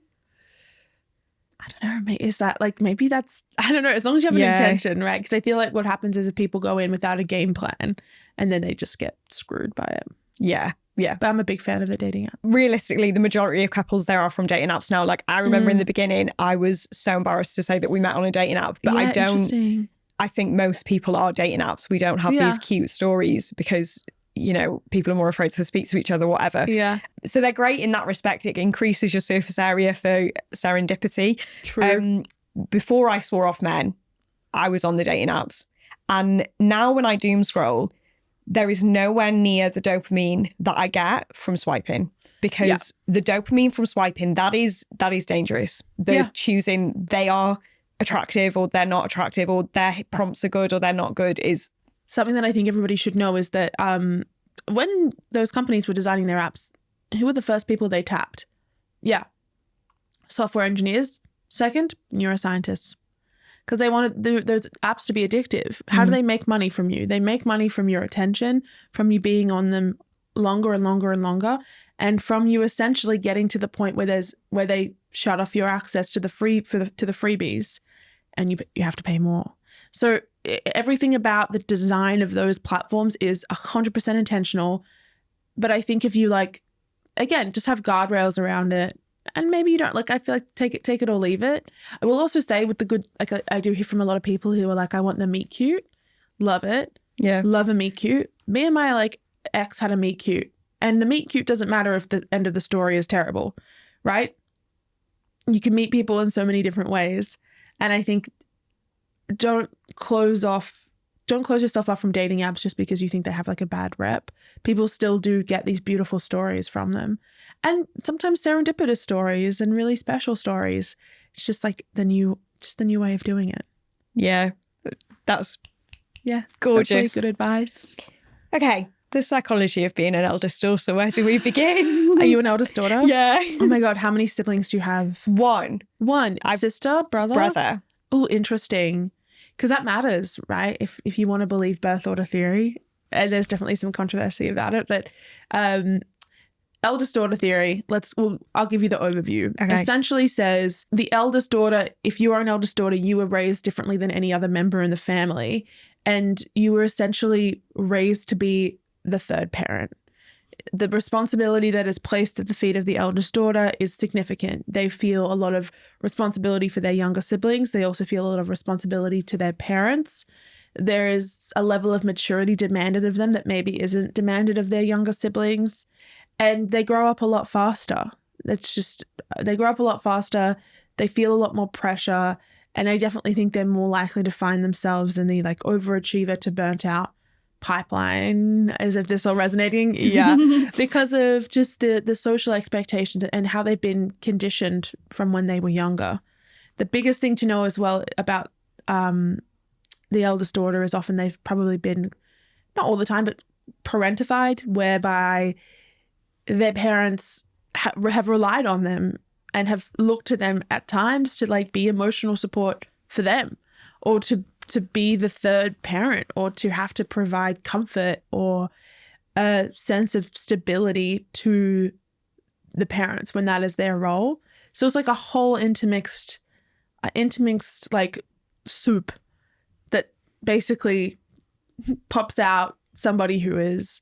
I don't know. Is that like, maybe that's, I don't know. As long as you have an intention, right? Because I feel like what happens is if people go in without a game plan and then they just get screwed by it. Yeah. Yeah. But I'm a big fan of the dating app. Realistically, the majority of couples there are from dating apps now. Like I remember in the beginning, I was so embarrassed to say that we met on a dating app, but I don't, I think most people are dating apps. We don't have these cute stories because, you know, people are more afraid to speak to each other, whatever. Yeah. So they're great in that respect. It increases your surface area for serendipity. True. Before I swore off men, I was on the dating apps. And now when I doom scroll, there is nowhere near the dopamine that I get from swiping, because the dopamine from swiping, that is dangerous. They're choosing they are attractive or they're not attractive, or their prompts are good or they're not good, is something that I think everybody should know is that when those companies were designing their apps, who were the first people they tapped? Yeah. Software engineers. Second, neuroscientists. Because they wanted those apps to be addictive. How do they make money from you? They make money from your attention, from you being on them longer and longer and longer, and from you essentially getting to the point where they shut off your access to the freebies, and you have to pay more. So everything about the design of those platforms is 100% intentional. But I think if you again, just have guardrails around it, and maybe you don't, I feel like take it or leave it. I will also say with the good, I do hear from a lot of people who are I want the meet cute. Love it. Yeah. Love a meet cute. Me and my ex had a meet cute, and the meet cute doesn't matter if the end of the story is terrible, right? You can meet people in so many different ways. And I think don't close yourself off from dating apps just because you think they have a bad rep. People still do get these beautiful stories from them, and sometimes serendipitous stories and really special stories. It's just the new way of doing it. Yeah, that's gorgeous. Really good advice. Okay, the psychology of being an eldest daughter. Where do we begin? Are you an eldest daughter? Yeah. Oh my God, how many siblings do you have? One. Sister, brother. Oh, interesting. Because that matters, right? If you want to believe birth order theory, and there's definitely some controversy about it, but eldest daughter theory, I'll give you the overview. Okay. Essentially says the eldest daughter, if you are an eldest daughter, you were raised differently than any other member in the family, and you were essentially raised to be the third parent. The responsibility that is placed at the feet of the eldest daughter is significant. They feel a lot of responsibility for their younger siblings. They also feel a lot of responsibility to their parents. There is a level of maturity demanded of them that maybe isn't demanded of their younger siblings. And they grow up a lot faster. They grow up a lot faster. They feel a lot more pressure. And I definitely think they're more likely to find themselves in the overachiever to burnt out pipeline, as if this all resonating. Yeah. Because of just the social expectations and how they've been conditioned from when they were younger. The biggest thing to know as well about the eldest daughter is often they've probably been, not all the time, but parentified, whereby their parents have relied on them and have looked to them at times to be emotional support for them, or to be the third parent, or to have to provide comfort or a sense of stability to the parents when that is their role. So it's a whole intermixed soup that basically pops out somebody who is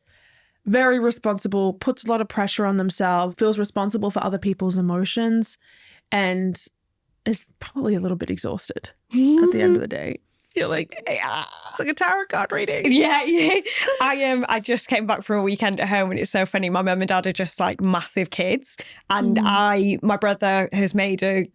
very responsible, puts a lot of pressure on themselves, feels responsible for other people's emotions, and is probably a little bit exhausted at the end of the day. You're it's like a tarot card reading. Yeah. I just came back from a weekend at home, and it's so funny. My mum and dad are just massive kids, and my brother has made a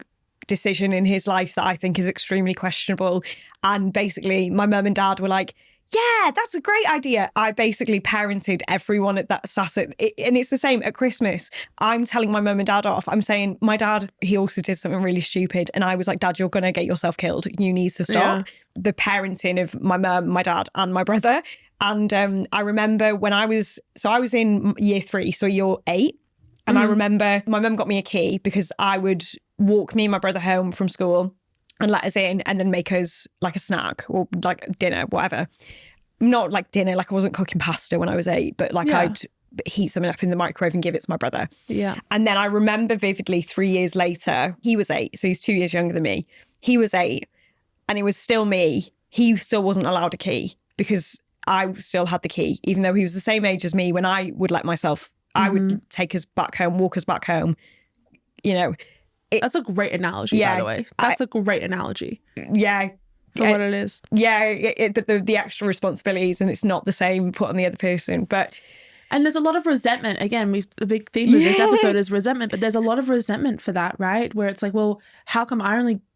decision in his life that I think is extremely questionable. And basically, my mum and dad were like, yeah, that's a great idea. I basically parented everyone at that status. And it's the same at Christmas. I'm telling my mum and dad off. I'm saying, my dad, he also did something really stupid. And I was like, Dad, you're going to get yourself killed. You need to stop. Yeah. The parenting of my mum, my dad and my brother. And I remember when I was in year 3, so year 8. And I remember my mum got me a key because I would walk me and my brother home from school and let us in, and then make us a snack or dinner, whatever. Not dinner, I wasn't cooking pasta when I was 8, but I'd heat something up in the microwave and give it to my brother. Yeah. And then I remember vividly 3 years later, he was 8, so he's 2 years younger than me. He was 8 and it was still me. He still wasn't allowed a key because I still had the key, even though he was the same age as me. When I would let myself, I would take us back home, walk us back home, That's a great analogy, by the way. That's a great analogy. Yeah. For what it is. Yeah, the extra responsibilities, and it's not the same put on the other person. And there's a lot of resentment. Again, the big theme of this episode is resentment, but there's a lot of resentment for that, right? Where it's well, how come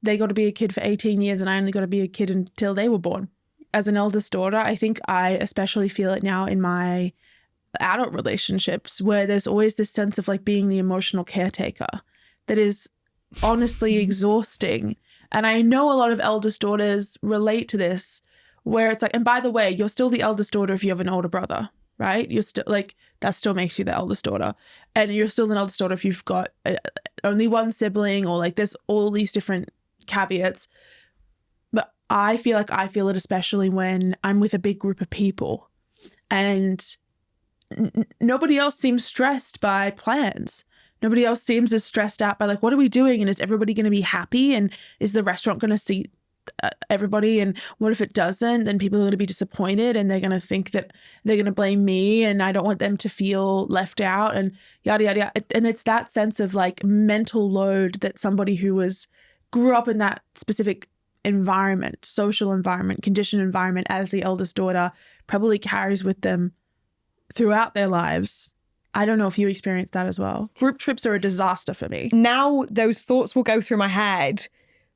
they got to be a kid for 18 years and I only got to be a kid until they were born? as an eldest daughter, I think I especially feel it now in my adult relationships, where there's always this sense of like being the emotional caretaker that is honestly exhausting. And I know a lot of eldest daughters relate to this, where it's like, and by the way, you're still the eldest daughter if you have an older brother, right? You're still like, that still makes you the eldest daughter. And you're still an eldest daughter if you've got only one sibling, or like there's all these different caveats. But I feel like I feel it especially when I'm with a big group of people and nobody else seems stressed by plans. Nobody else seems as stressed out by like, what are we doing? And is everybody going to be happy? And is the restaurant going to seat everybody? And what if it doesn't? Then people are going to be disappointed and they're going to think that they're going to blame me, and I don't want them to feel left out, and yada, yada, yada. And it's that sense of like mental load that somebody who grew up in that specific environment, social environment, conditioned environment as the eldest daughter probably carries with them throughout their lives. I don't know if you experienced that as well. Group trips are a disaster for me. Now those thoughts will go through my head,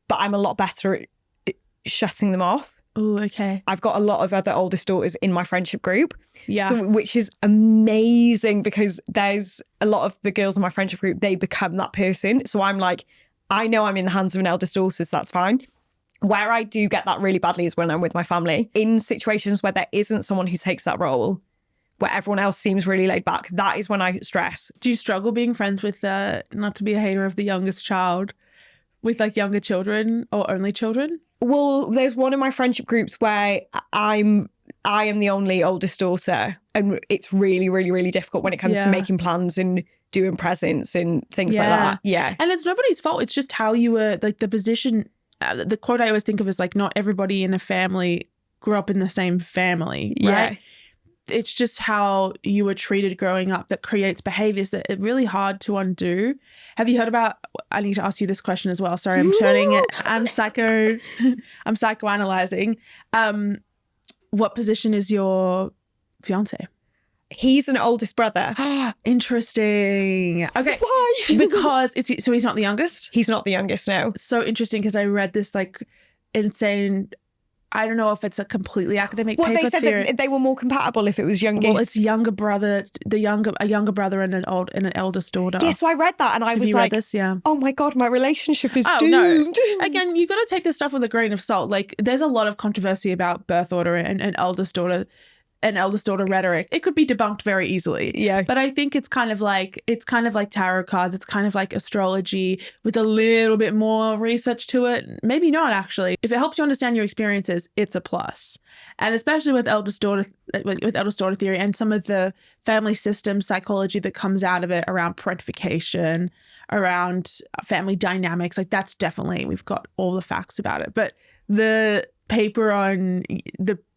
but I'm a lot better at shutting them off. Oh, okay. I've got a lot of other oldest daughters in my friendship group, Yeah. so, which is amazing because there's a lot of the girls in my friendship group, they become that person. So I'm like, I know I'm in the hands of an eldest daughter, so that's fine. Where I do get that really badly is when I'm with my family. In situations where there isn't someone who takes that role, where everyone else seems really laid back, that is when I stress. Do you struggle being friends with, not to be a hater of the youngest child, with like younger children or only children? Well, there's one in my friendship groups where I am the only oldest daughter, and it's really, really, really difficult when it comes to making plans and doing presents and things like that. Yeah. And it's nobody's fault. It's just how you were, like the position, the quote I always think of is like, not everybody in a family grew up in the same family, right? Yeah. It's just how you were treated growing up that creates behaviors that are really hard to undo. Have you heard about, I need to ask you this question as well. Sorry, I'm turning it. I'm psychoanalyzing. What position is your fiance? He's an oldest brother. Interesting. Okay. Why? Because so he's not the youngest? He's not the youngest, no. So interesting, because I read this like insane, I don't know if it's a completely academic paper. Well, they said theory. that they were more compatible if it was youngest. Well, it's younger brother, a younger brother and an eldest daughter. Yeah, so I read that and I was you like, read this? Yeah. oh my God, my relationship is doomed. No. Again, you got to take this stuff with a grain of salt. Like, there's a lot of controversy about birth order and eldest daughter rhetoric. It could be debunked very easily. Yeah. But I think it's kind of like tarot cards. It's kind of like astrology with a little bit more research to it. Maybe not, actually. If it helps you understand your experiences, it's a plus. And especially with eldest daughter theory and some of the family system psychology that comes out of it around parentification, around family dynamics, like that's definitely, we've got all the facts about it. But the paper on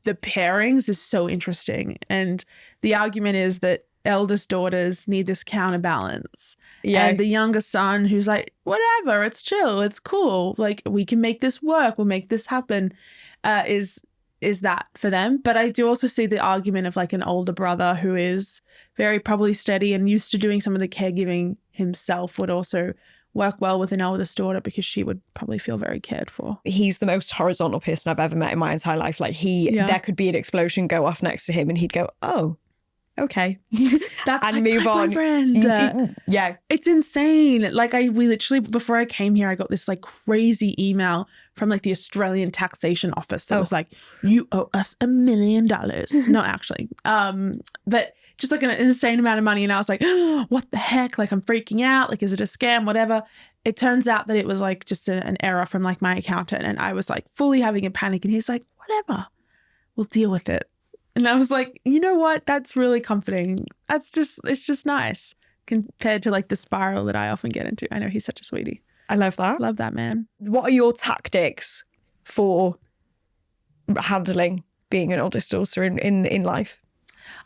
the pairings is so interesting. And the argument is that eldest daughters need this counterbalance. Yeah. And the younger son who's like, whatever, it's chill, it's cool. Like, we can make this work, we'll make this happen, is that for them. But I do also see the argument of like an older brother who is very probably steady and used to doing some of the caregiving himself would also work well with an eldest daughter because she would probably feel very cared for. He's the most horizontal person I've ever met in my entire life. Like there could be an explosion go off next to him and he'd go, oh, okay. That's and like move my on. Boyfriend. Yeah. It's insane. Like we literally, before I came here, I got this like crazy email from like the Australian taxation office that was like, you owe us $1 million. Not actually. But just like an insane amount of money. And I was like, oh, what the heck? Like, I'm freaking out. Like, is it a scam? Whatever. It turns out that it was like just an error from like my accountant. And I was like fully having a panic. And he's like, whatever, we'll deal with it. And I was like, you know what? That's really comforting. It's just nice compared to like the spiral that I often get into. I know he's such a sweetie. I love that. Love that, man. What are your tactics for handling being an oldest daughter in life?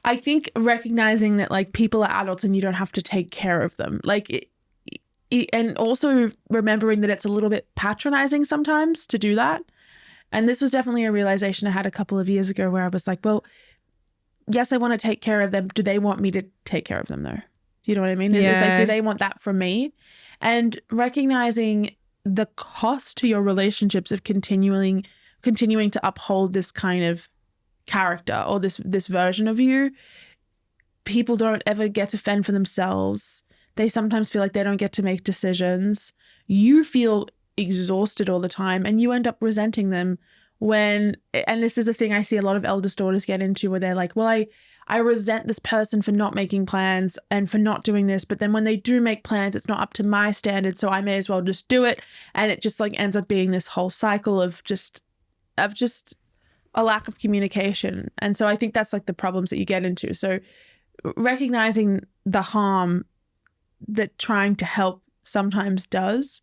I think recognizing that like people are adults and you don't have to take care of them. Like, and also remembering that it's a little bit patronizing sometimes to do that. And this was definitely a realization I had a couple of years ago where I was like, well, yes, I want to take care of them. Do they want me to take care of them though? Do you know what I mean? It's like, do they want that from me? And recognizing the cost to your relationships of continuing continuing to uphold this kind of character or this version of you, people don't ever get to fend for themselves. They sometimes feel like they don't get to make decisions. You feel exhausted all the time and you end up resenting them and this is a thing I see a lot of eldest daughters get into, where they're like, well, I resent this person for not making plans and for not doing this, but then when they do make plans, it's not up to my standards, so I may as well just do it. And it just like ends up being this whole cycle of just a lack of communication. And so I think that's like the problems that you get into. So recognizing the harm that trying to help sometimes does.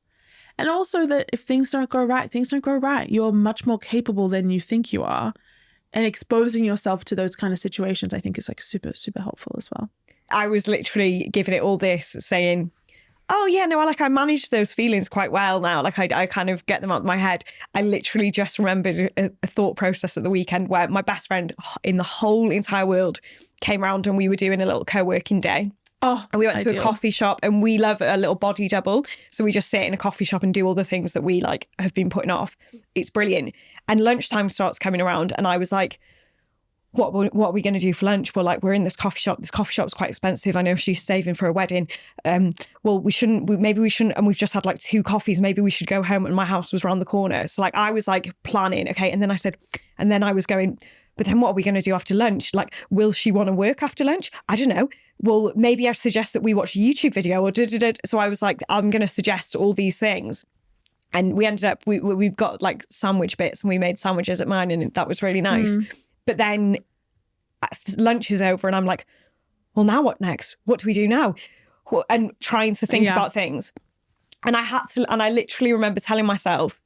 And also that if things don't go right, things don't go right. You're much more capable than you think you are. And exposing yourself to those kind of situations, I think, is like super, super helpful as well. I was literally giving it all this, saying, oh yeah, no, I manage those feelings quite well now. Like I kind of get them out of my head. I literally just remembered a thought process at the weekend where my best friend in the whole entire world came around and we were doing a little co-working day. Oh, and we went to a coffee shop, and we love a little body double. So we just sit in a coffee shop and do all the things that we like have been putting off. It's brilliant. And lunchtime starts coming around and I was like, what are we going to do for lunch? Well, like, we're in this coffee shop. This coffee shop's quite expensive. I know she's saving for a wedding. Well, maybe we shouldn't. And we've just had like 2 coffees. Maybe we should go home. And my house was around the corner. So like, I was like planning. Okay. And then I was going, but then what are we going to do after lunch? Like, will she want to work after lunch? I don't know. Well, maybe I suggest that we watch a YouTube video or So I was like, I'm going to suggest all these things. And we ended up, we've got like sandwich bits and we made sandwiches at mine and that was really nice. But then lunch is over and I'm like, well, now what next? What do we do now? And trying to think about things. And I literally remember telling myself,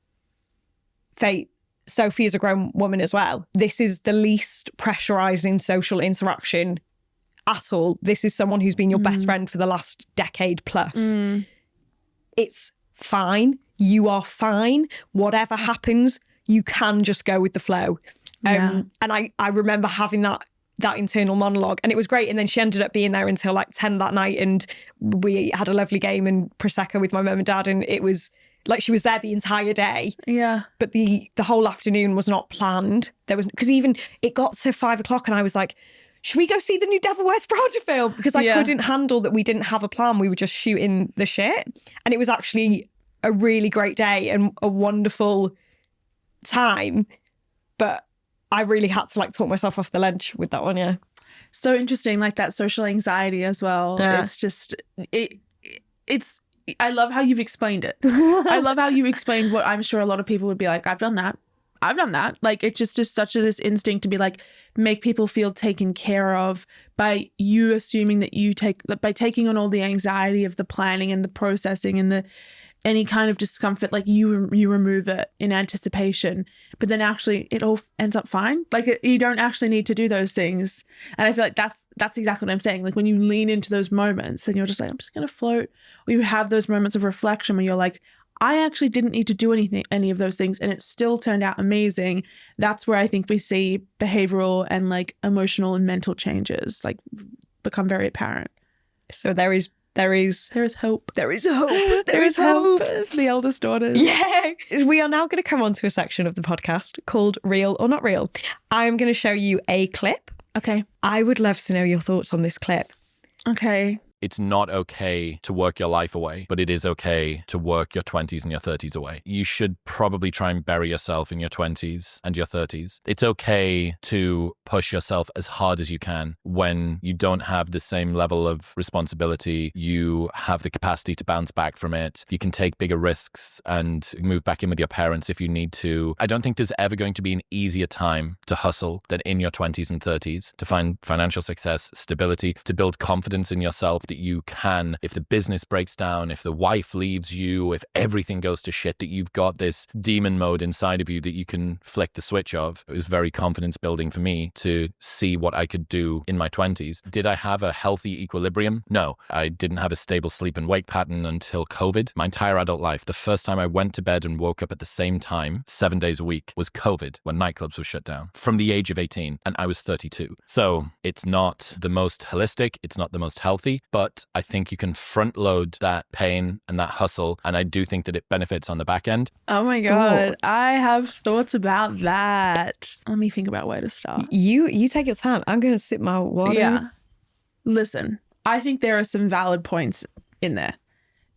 Faye, Sophie is a grown woman as well. This is the least pressurizing social interaction at all. This is someone who's been your best friend for the last decade plus. It's fine. You are fine. Whatever happens, you can just go with the flow. And I remember having that internal monologue and it was great. And then she ended up being there until like 10 that night and we had a lovely game and Prosecco with my mum and dad, and it was like she was there the entire day. Yeah. But the whole afternoon was not planned. Because even it got to 5 o'clock and I was like, should we go see the new Devil Wears Prada film? Because I couldn't handle that we didn't have a plan. We were just shooting the shit. And it was actually a really great day and a wonderful time. But I really had to like talk myself off the ledge with that one, yeah. So interesting, like that social anxiety as well. Yeah. It's just, it's, I love how you've explained it. I love how you explained what I'm sure a lot of people would be like, I've done that. Like, it's just such this instinct to be like, make people feel taken care of by you assuming that by taking on all the anxiety of the planning and the processing and any kind of discomfort, like you remove it in anticipation, but then actually it all ends up fine. Like you don't actually need to do those things. And I feel like that's exactly what I'm saying. Like when you lean into those moments and you're just like, I'm just going to float, or you have those moments of reflection where you're like, I actually didn't need to do any of those things and it still turned out amazing. That's where I think we see behavioral and like emotional and mental changes like become very apparent. So there is hope. There is hope. There is hope. The eldest daughters. Yeah. We are now going to come on to a section of the podcast called Real or Not Real. I'm going to show you a clip. Okay. I would love to know your thoughts on this clip. Okay. It's not okay to work your life away, but it is okay to work your 20s and your 30s away. You should probably try and bury yourself in your 20s and your 30s. It's okay to push yourself as hard as you can when you don't have the same level of responsibility. You have the capacity to bounce back from it. You can take bigger risks and move back in with your parents if you need to. I don't think there's ever going to be an easier time to hustle than in your 20s and 30s, to find financial success, stability, to build confidence in yourself that you can, if the business breaks down, if the wife leaves you, if everything goes to shit, that you've got this demon mode inside of you that you can flick the switch of. It was very confidence building for me to see what I could do in my 20s. Did I have a healthy equilibrium? No. I didn't have a stable sleep and wake pattern until COVID. My entire adult life, the first time I went to bed and woke up at the same time, 7 days a week, was COVID, when nightclubs were shut down, from the age of 18, and I was 32. So it's not the most holistic, it's not the most healthy, but but I think you can front load that pain and that hustle. And I do think that it benefits on the back end. Oh my God. Thoughts? I have thoughts about that. Let me think about where to start. You take your time. I'm going to sip my water. Yeah. Listen, I think there are some valid points in there.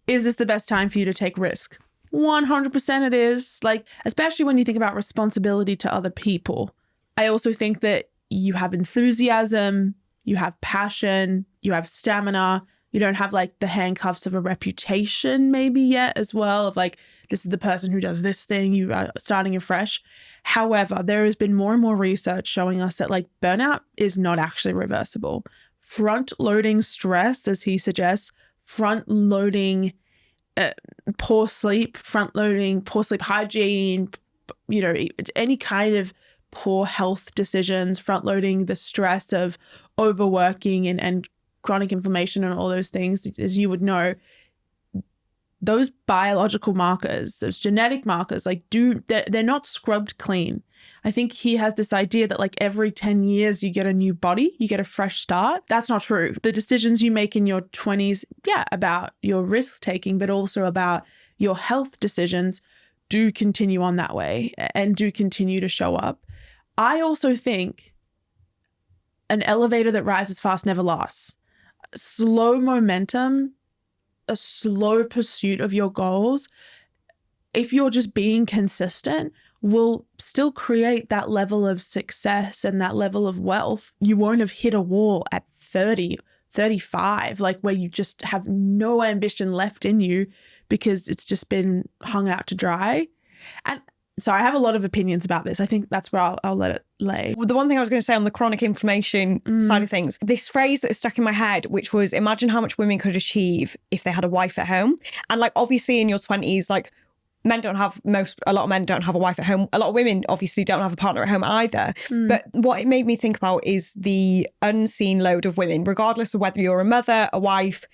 Is this the best time for you to take risk? 100% it is. Like, especially when you think about responsibility to other people. I also think that you have enthusiasm, you have passion, you have stamina. You don't have like the handcuffs of a reputation maybe yet as well, of like, this is the person who does this thing, you are starting afresh. However, there has been more and more research showing us that like burnout is not actually reversible. Front loading stress, as he suggests, front loading poor sleep, front loading poor sleep hygiene, you know, any kind of poor health decisions, front loading the stress of overworking and chronic inflammation and all those things, as you would know, those biological markers, those genetic markers, like they're not scrubbed clean. I think he has this idea that like every 10 years you get a new body, you get a fresh start. That's not true. The decisions you make in your 20s, about your risk taking, but also about your health decisions do continue on that way and do continue to show up. I also think an elevator that rises fast never lasts. Slow momentum, a slow pursuit of your goals, if you're just being consistent, will still create that level of success and that level of wealth. You won't have hit a wall at 30, 35, like where you just have no ambition left in you because it's just been hung out to dry. And so I have a lot of opinions about this. I think that's where I'll let it lay. Well, the one thing I was going to say on the chronic inflammation side of things, this phrase that is stuck in my head, which was, imagine how much women could achieve if they had a wife at home. And like, obviously in your 20s, like a lot of men don't have a wife at home. A lot of women obviously don't have a partner at home either. But what it made me think about is the unseen load of women, regardless of whether you're a mother, a wife,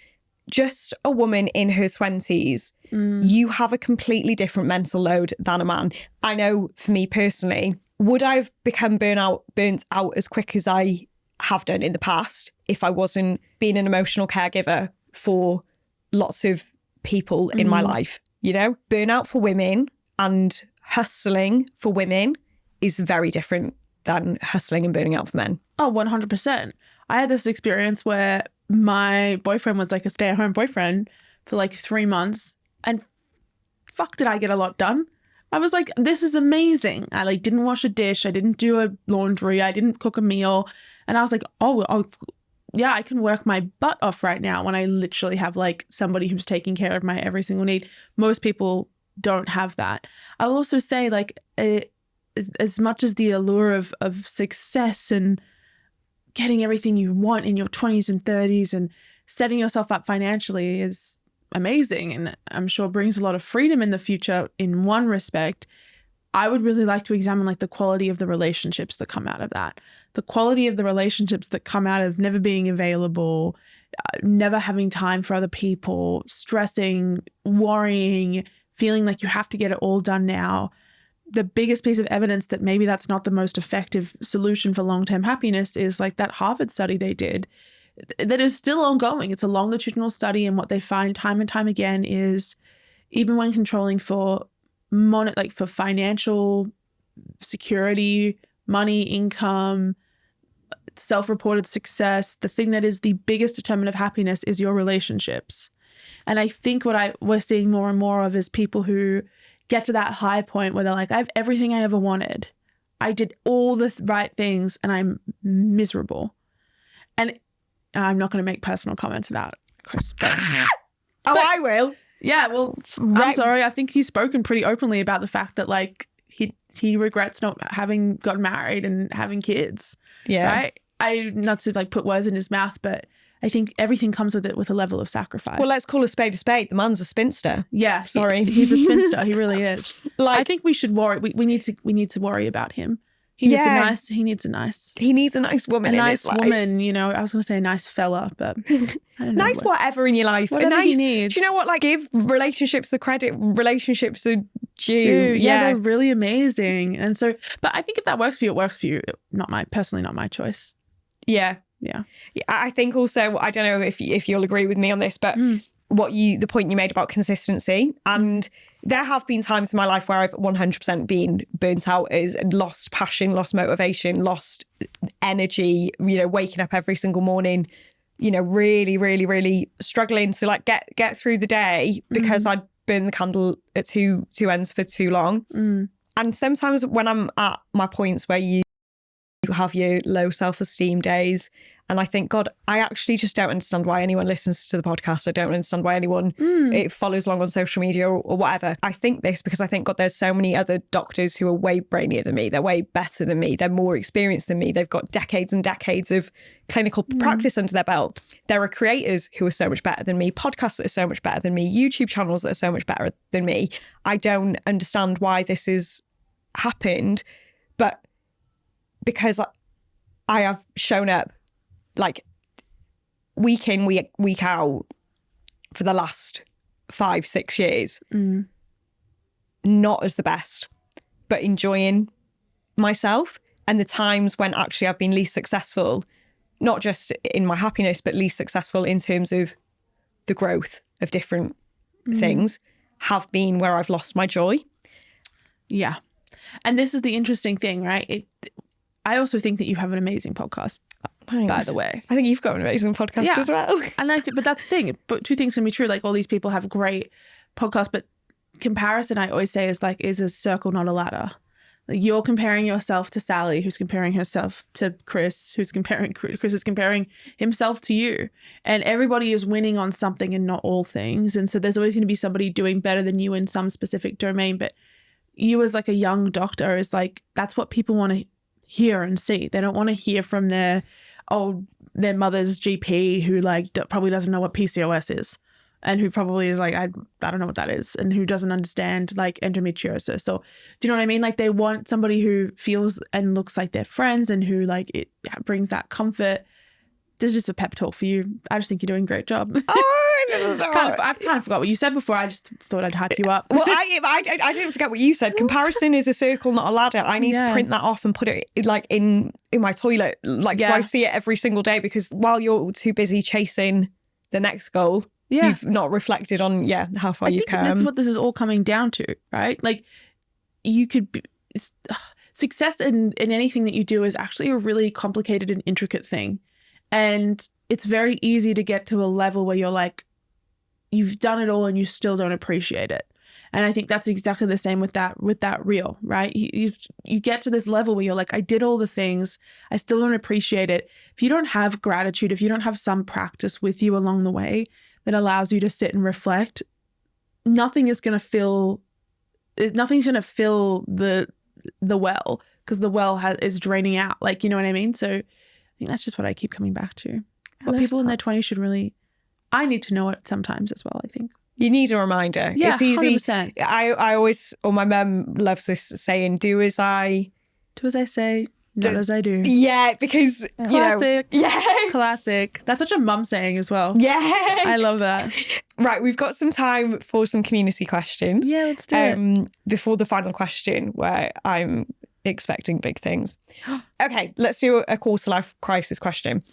just a woman in her 20s, you have a completely different mental load than a man. I know for me personally, would I have become burnt out as quick as I have done in the past if I wasn't being an emotional caregiver for lots of people in my life? You know, burnout for women and hustling for women is very different than hustling and burning out for men. Oh, 100%. I had this experience where my boyfriend was like a stay-at-home boyfriend for like 3 months, and fuck did I get a lot done. I was like, this is amazing. I like didn't wash a dish, I didn't do a laundry, I didn't cook a meal, and I was like, oh yeah, I can work my butt off right now when I literally have like somebody who's taking care of my every single need. Most people don't have that. I'll also say like as much as the allure of success and getting everything you want in your 20s and 30s and setting yourself up financially is amazing and I'm sure brings a lot of freedom in the future in one respect, I would really like to examine like the quality of the relationships that come out of that. The quality of the relationships that come out of never being available, never having time for other people, stressing, worrying, feeling like you have to get it all done now. The biggest piece of evidence that maybe that's not the most effective solution for long-term happiness is like that Harvard study they did that is still ongoing. It's a longitudinal study, and what they find time and time again is even when controlling for for financial security, money, income, self-reported success, the thing that is the biggest determinant of happiness is your relationships. And I think what we're seeing more and more of is people who get to that high point where they're like, I have everything I ever wanted. I did all the right things and I'm miserable. And I'm not going to make personal comments about Chris. But I will. Yeah, well, I'm sorry. I think he's spoken pretty openly about the fact that like he regrets not having gotten married and having kids. Yeah. Right? Not to like put words in his mouth, but I think everything comes with it with a level of sacrifice. Well, let's call a spade a spade. The man's a spinster. Yeah. Sorry. He's a spinster. He really is. Like, I think we should worry. We need to worry about him. He needs a nice woman. A nice woman, you know. I was going to say a nice fella, but I don't know. Nice whatever in your life. Whatever he needs. Do you know what? Like, give relationships the credit relationships are due. Yeah, they're really amazing. And so, but I think if that works for you, it works for you. Personally, not my choice. Yeah. Yeah. I think also, I don't know if you'll agree with me on this, but the point you made about consistency, and there have been times in my life where I've 100% been burnt out, is lost passion, lost motivation, lost energy, waking up every single morning, really, really, really struggling to like get through the day because I'd burned the candle at two ends for too long. And sometimes when I'm at my points where you have your low self-esteem days, and I think, God, I actually just don't understand why anyone listens to the podcast. I don't understand why anyone it follows along on social media or whatever. I think this because I think, God, there's so many other doctors who are way brainier than me. They're way better than me. They're more experienced than me. They've got decades and decades of clinical practice under their belt. There are creators who are so much better than me, podcasts that are so much better than me, YouTube channels that are so much better than me. I don't understand why this has happened, but because I have shown up like week in, week out for the last 5-6 years, not as the best, but enjoying myself. And the times when actually I've been least successful, not just in my happiness, but least successful in terms of the growth of different things, have been where I've lost my joy. Yeah. And this is the interesting thing, right? I also think that you have an amazing podcast. Thanks. By the way, I think you've got an amazing podcast as well. And but that's the thing. But two things can be true. Like all these people have great podcasts, but comparison, I always say, is a circle, not a ladder. Like you're comparing yourself to Sally, who's comparing herself to Chris, Chris is comparing himself to you. And everybody is winning on something and not all things. And so there's always going to be somebody doing better than you in some specific domain. But you as like a young doctor is like, that's what people want to hear and see. They don't want to hear from their mother's GP who like probably doesn't know what PCOS is and who probably is like, I don't know what that is, and who doesn't understand like endometriosis. So do you know what I mean? Like they want somebody who feels and looks like their friends and who like it brings that comfort. This is just a pep talk for you. I just think you're doing a great job. I've kind of forgot what you said before. I just thought I'd hype you up. Well, I didn't forget what you said. Comparison is a circle, not a ladder. I need to print that off and put it like in my toilet, so I see it every single day. Because while you're too busy chasing the next goal, you've not reflected on how far you've come. This is what this is all coming down to, right? Like you could be, success in anything that you do is actually a really complicated and intricate thing, and it's very easy to get to a level where you're like, you've done it all and you still don't appreciate it. And I think that's exactly the same with that reel, right? You get to this level where you're like, I did all the things, I still don't appreciate it. If you don't have gratitude, if you don't have some practice with you along the way that allows you to sit and reflect, nothing's going to fill the well, because the well is draining out. Like, you know what I mean? So I think that's just what I keep coming back to. But people in their 20s should really, I need to know it sometimes as well, I think. You need a reminder. Yeah, it's easy. 100%. I always, my mum loves this saying, do as I say, not as I do. Yeah, because, classic. Yeah. Classic. That's such a mum saying as well. Yeah. I love that. Right, we've got some time for some community questions. Yeah, let's do it. Before the final question, where I'm expecting big things. Okay, let's do a quarter life crisis question.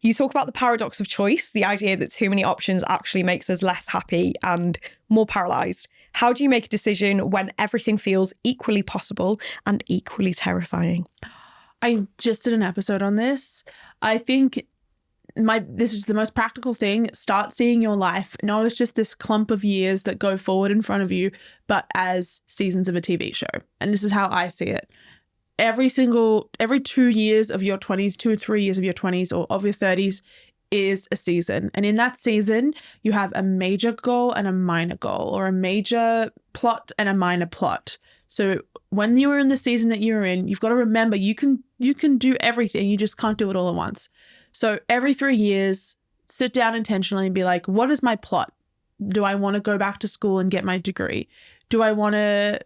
You talk about the paradox of choice, the idea that too many options actually makes us less happy and more paralyzed. How do you make a decision when everything feels equally possible and equally terrifying? I just did an episode on this. I think this is the most practical thing. Start seeing your life not as just this clump of years that go forward in front of you, but as seasons of a TV show. And this is how I see it. Every 2 years of your 20s, 2 or 3 years of your 20s or of your 30s is a season. And in that season, you have a major goal and a minor goal, or a major plot and a minor plot. So when you're in the season that you're in, you've got to remember you can do everything. You just can't do it all at once. So every 3 years, sit down intentionally and be like, what is my plot? Do I want to go back to school and get my degree? Do I want to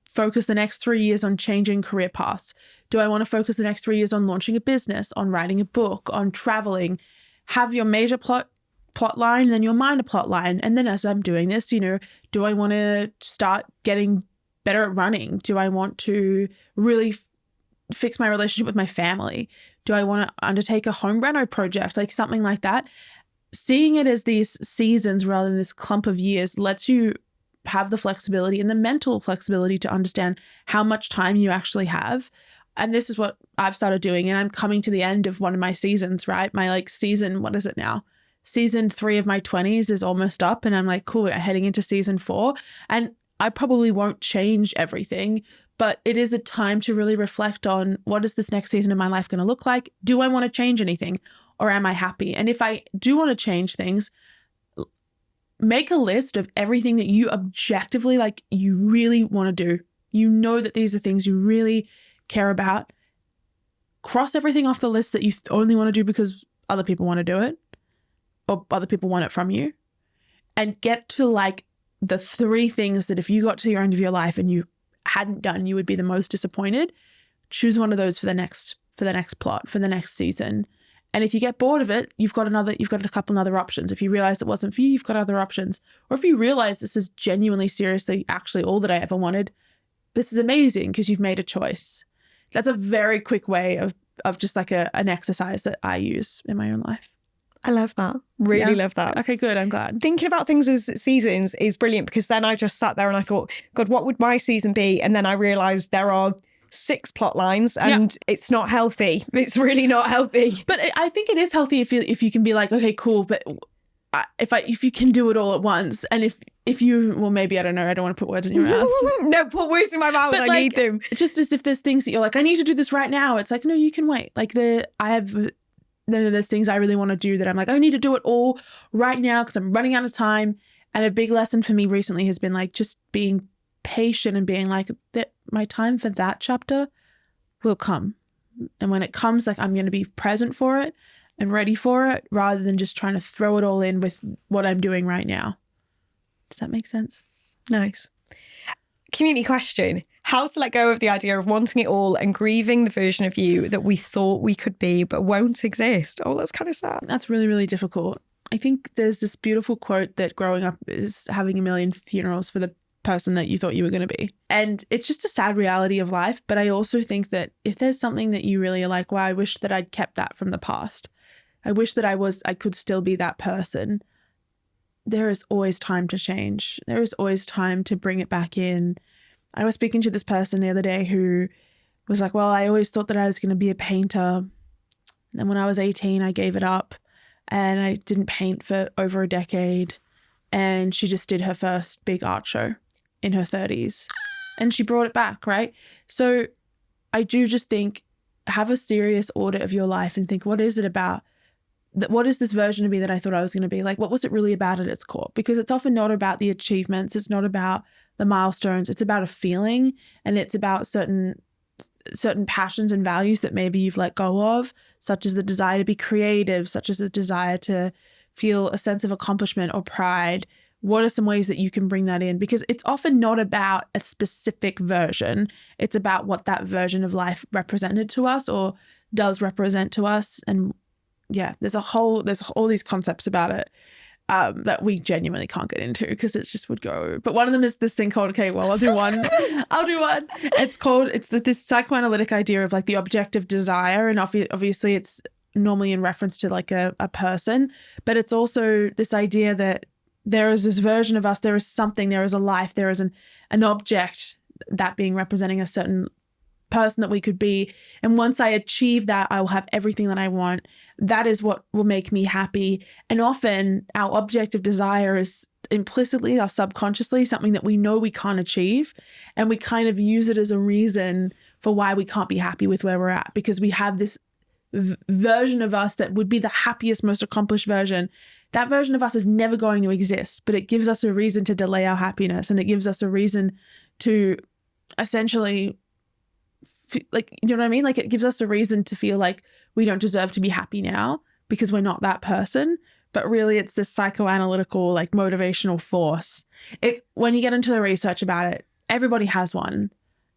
focus the next 3 years on changing career paths? Do I want to focus the next 3 years on launching a business, on writing a book, on traveling? Have your major plot line, then your minor plot line. And then as I'm doing this, do I want to start getting better at running? Do I want to really fix my relationship with my family? Do I want to undertake a home reno project? Like something like that. Seeing it as these seasons rather than this clump of years lets you have the flexibility and the mental flexibility to understand how much time you actually have. And this is what I've started doing. And I'm coming to the end of one of my seasons, right? My like season, what is it now? Season 3 of my 20s is almost up. And I'm like, cool, we're heading into season 4. And I probably won't change everything, but it is a time to really reflect on what is this next season of my life going to look like? Do I want to change anything or am I happy? And if I do want to change things, make a list of everything that you objectively, like you really want to do. You know that these are things you really care about. Cross everything off the list that you only want to do because other people want to do it or other people want it from you, and get to like the 3 things that if you got to your end of your life and you hadn't done, you would be the most disappointed. Choose one of those for the next plot, for the next season. And if you get bored of it, you've got a couple other options. If you realize it wasn't for you, you've got other options. Or if you realize this is genuinely, seriously, actually all that I ever wanted, this is amazing because you've made a choice. That's a very quick way of just like an exercise that I use in my own life. I love that. Really love that. Okay, good. I'm glad. Thinking about things as seasons is brilliant because then I just sat there and I thought, God, what would my season be? And then I realised there are 6 plot lines and it's not healthy. It's really not healthy. But I think it is healthy if you can be like, okay, cool, but if you can do it all at once, and if you, well, maybe, I don't know, I don't want to put words in your mouth. No, put words in my mouth. But I like, need them. Just as if there's things that you're like, I need to do this right now. It's like, no, you can wait. Like there's things I really want to do that I'm like, I need to do it all right now because I'm running out of time. And a big lesson for me recently has been like just being patient and being like, that my time for that chapter will come. And when it comes, like I'm going to be present for it and ready for it rather than just trying to throw it all in with what I'm doing right now. Does that make sense? Nice. Community question. How to let go of the idea of wanting it all and grieving the version of you that we thought we could be but won't exist. Oh, that's kind of sad. That's really, really difficult. I think there's this beautiful quote that growing up is having a million funerals for the person that you thought you were going to be. And it's just a sad reality of life. But I also think that if there's something that you really are like, wow, I wish that I'd kept that from the past. I wish that I could still be that person. There is always time to change. There is always time to bring it back in. I was speaking to this person the other day who was like, well, I always thought that I was going to be a painter. And then when I was 18, I gave it up and I didn't paint for over a decade. And she just did her first big art show in her 30s and she brought it back, right? So I do just think, have a serious audit of your life and think, what is it about? What is this version of me that I thought I was going to be? Like, what was it really about at its core? Because it's often not about the achievements. It's not about the milestones. It's about a feeling, and it's about certain passions and values that maybe you've let go of, such as the desire to be creative, such as the desire to feel a sense of accomplishment or pride. What are some ways that you can bring that in? Because it's often not about a specific version. It's about what that version of life represented to us or does represent to us. And yeah, there's all these concepts about it that we genuinely can't get into because it just would go. But one of them is this thing called, okay, well, I'll do one. It's this psychoanalytic idea of like the objective desire. And obviously it's normally in reference to like a person, but it's also this idea that there is this version of us, there is something, there is a life, there is an object, that being representing a certain person that we could be. And once I achieve that, I will have everything that I want. That is what will make me happy. And often our objective desire is implicitly or subconsciously something that we know we can't achieve. And we kind of use it as a reason for why we can't be happy with where we're at, because we have this version of us that would be the happiest, most accomplished version. That version of us is never going to exist, but it gives us a reason to delay our happiness, and it gives us a reason to essentially, like, you know what I mean? Like, it gives us a reason to feel like we don't deserve to be happy now because we're not that person. But really, it's this psychoanalytical, like, motivational force. It's when you get into the research about it, everybody has one.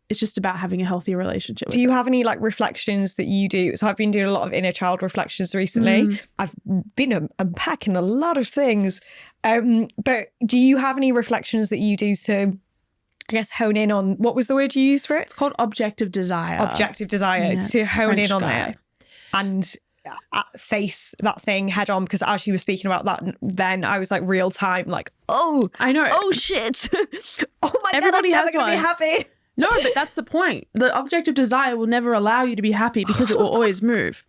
It's just about having a healthy relationship with Do you have any like reflections that you do? So I've been doing a lot of inner child reflections recently. I've been unpacking a lot of things. But do you have any reflections that you do to, I guess, hone in on, what was the word you used for it? It's called objective desire. Objective desire, Yeah, to hone in on that. and face that thing head on, because as you were speaking about that, then I was like real time, like, oh, I know. oh shit, oh my Everybody God, I'm has never gonna be one. happy. No, but that's the point. The object of desire will never allow you to be happy because it will always move.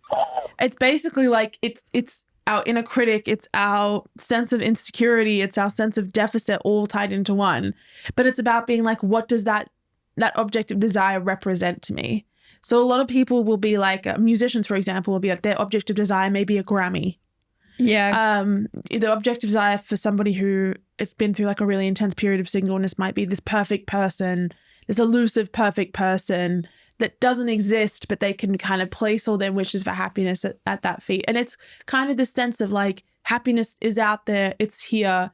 It's basically like it's our inner critic, it's our sense of insecurity, it's our sense of deficit all tied into one. But it's about being like, what does that object of desire represent to me? So a lot of people will be like, musicians, for example, will be like, their object of desire may be a Grammy. Yeah. The object of desire for somebody who has been through like a really intense period of singleness might be this perfect person, this elusive perfect person that doesn't exist, but they can kind of place all their wishes for happiness at that feet. And it's kind of this sense of like, happiness is out there, it's here.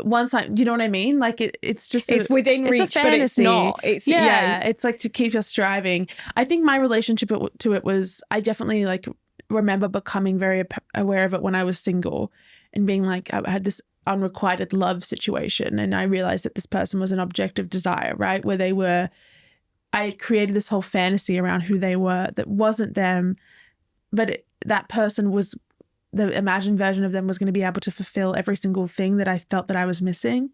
Once you know what I mean? Like it's just it's within reach, but it's not. It's it's like to keep us striving. I think my relationship to it was, I definitely like remember becoming very aware of it when I was single and being like, I had this unrequited love situation, and I realized that this person was an object of desire, right? Where I had created this whole fantasy around who they were that wasn't them, but that person was, the imagined version of them was going to be able to fulfill every single thing that I felt that I was missing.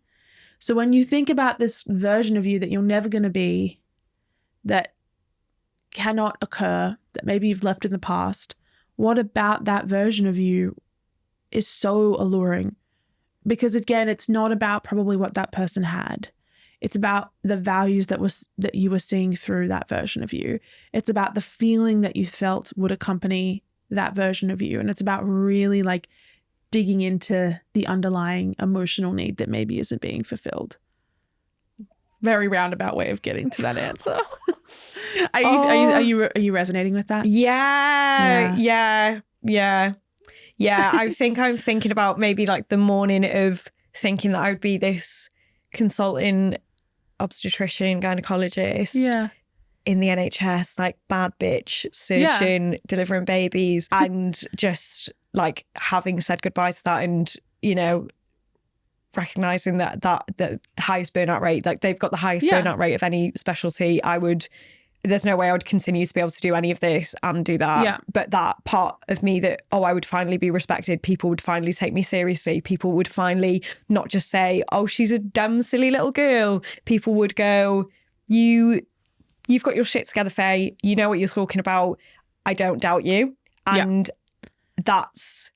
So when you think about this version of you that you're never going to be, that cannot occur, that maybe you've left in the past, what about that version of you is so alluring? Because again, it's not about probably what that person had. It's about the values that you were seeing through that version of you. It's about the feeling that you felt would accompany that version of you. And it's about really like digging into the underlying emotional need that maybe isn't being fulfilled. Very roundabout way of getting to that answer. Are you resonating with that? Yeah. I think I'm thinking about maybe like the morning of thinking that I would be this consulting obstetrician, gynecologist in the NHS, like bad bitch, surgeon, delivering babies, and just like having said goodbye to that, and you know, recognizing that the highest burnout rate, like they've got the highest burnout rate of any specialty. There's no way I would continue to be able to do any of this and do that. Yeah. But that part of me that, I would finally be respected. People would finally take me seriously. People would finally not just say, oh, she's a dumb, silly little girl. People would go, you've got your shit together, Faye. You know what you're talking about. I don't doubt you. And that's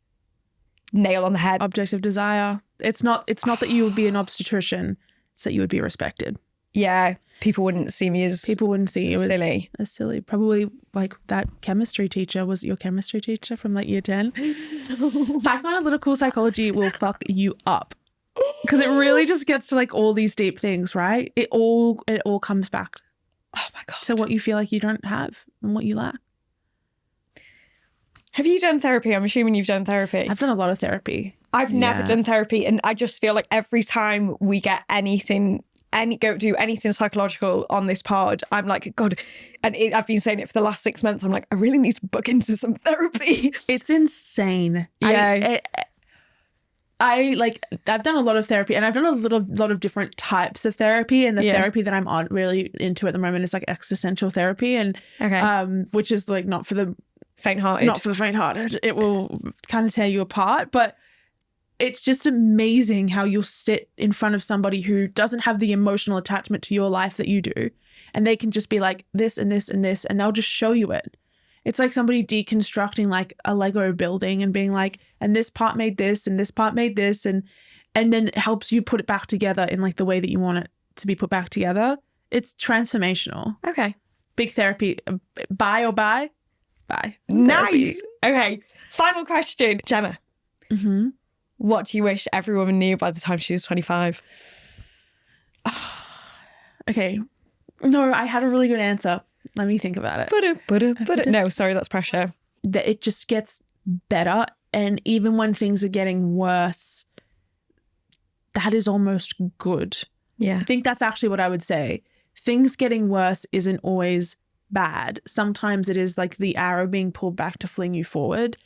nail on the head. Object of desire. It's not that you would be an obstetrician. It's that you would be respected. Yeah. People wouldn't see me as silly. As silly. Probably like that chemistry teacher. Was it your chemistry teacher from like year 10? Psychoanalytical psychology will fuck you up. Because it really just gets to like all these deep things, right? It all comes back to what you feel like you don't have and what you lack. Have you done therapy? I'm assuming you've done therapy. I've done a lot of therapy. I've never done therapy, and I just feel like every time we get go do anything psychological on this pod, I'm like, God, and I've been saying it for the last 6 months. I'm like, I really need to book into some therapy. It's insane. Yeah. I've done a lot of therapy, and I've done a lot of different types of therapy, and the therapy that I'm really into at the moment is like existential therapy, and which is like not for the faint-hearted. It will kind of tear you apart, but it's just amazing how you'll sit in front of somebody who doesn't have the emotional attachment to your life that you do, and they can just be like this and this and this, and they'll just show you it. It's like somebody deconstructing like a Lego building and being like, and this part made this and this part made this, and then it helps you put it back together in like the way that you want it to be put back together. It's transformational. Okay. Big therapy. Buy. Nice. Okay. Final question, Jemma. Mm-hmm. What do you wish every woman knew by the time she was 25? Okay. No, I had a really good answer. Let me think about it. No, sorry, that's pressure. That it just gets better. And even when things are getting worse, that is almost good. Yeah. I think that's actually what I would say. Things getting worse isn't always bad. Sometimes it is like the arrow being pulled back to fling you forward.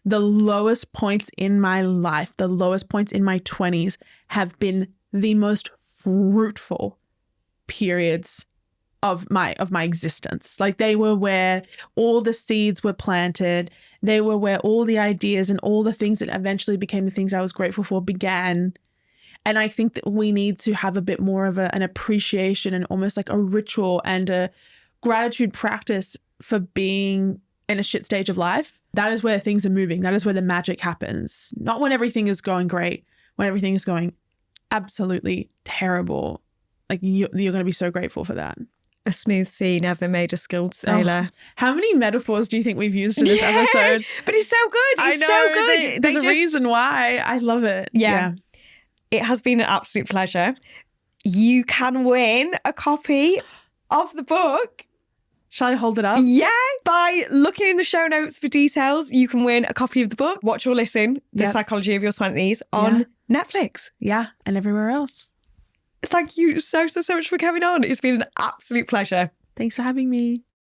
The lowest points in my life, the lowest points in my 20s have been the most fruitful periods of my existence. Like they were where all the seeds were planted. They were where all the ideas and all the things that eventually became the things I was grateful for began. And I think that we need to have a bit more of an appreciation and almost like a ritual and a gratitude practice for being in a shit stage of life. That is where things are moving. That is where the magic happens. Not when everything is going great, when everything is going absolutely terrible. Like you're going to be so grateful for that. A smooth sea never made a skilled sailor. Oh, how many metaphors do you think we've used in this episode? But it's so good. It's so good. There's a reason why. I love it. Yeah. It has been an absolute pleasure. You can win a copy of the book. Shall I hold it up? Yeah. By looking in the show notes for details, you can win a copy of the book. Watch or listen, The Psychology of Your 20s on Netflix. Yeah. And everywhere else. Thank you so much for coming on. It's been an absolute pleasure. Thanks for having me.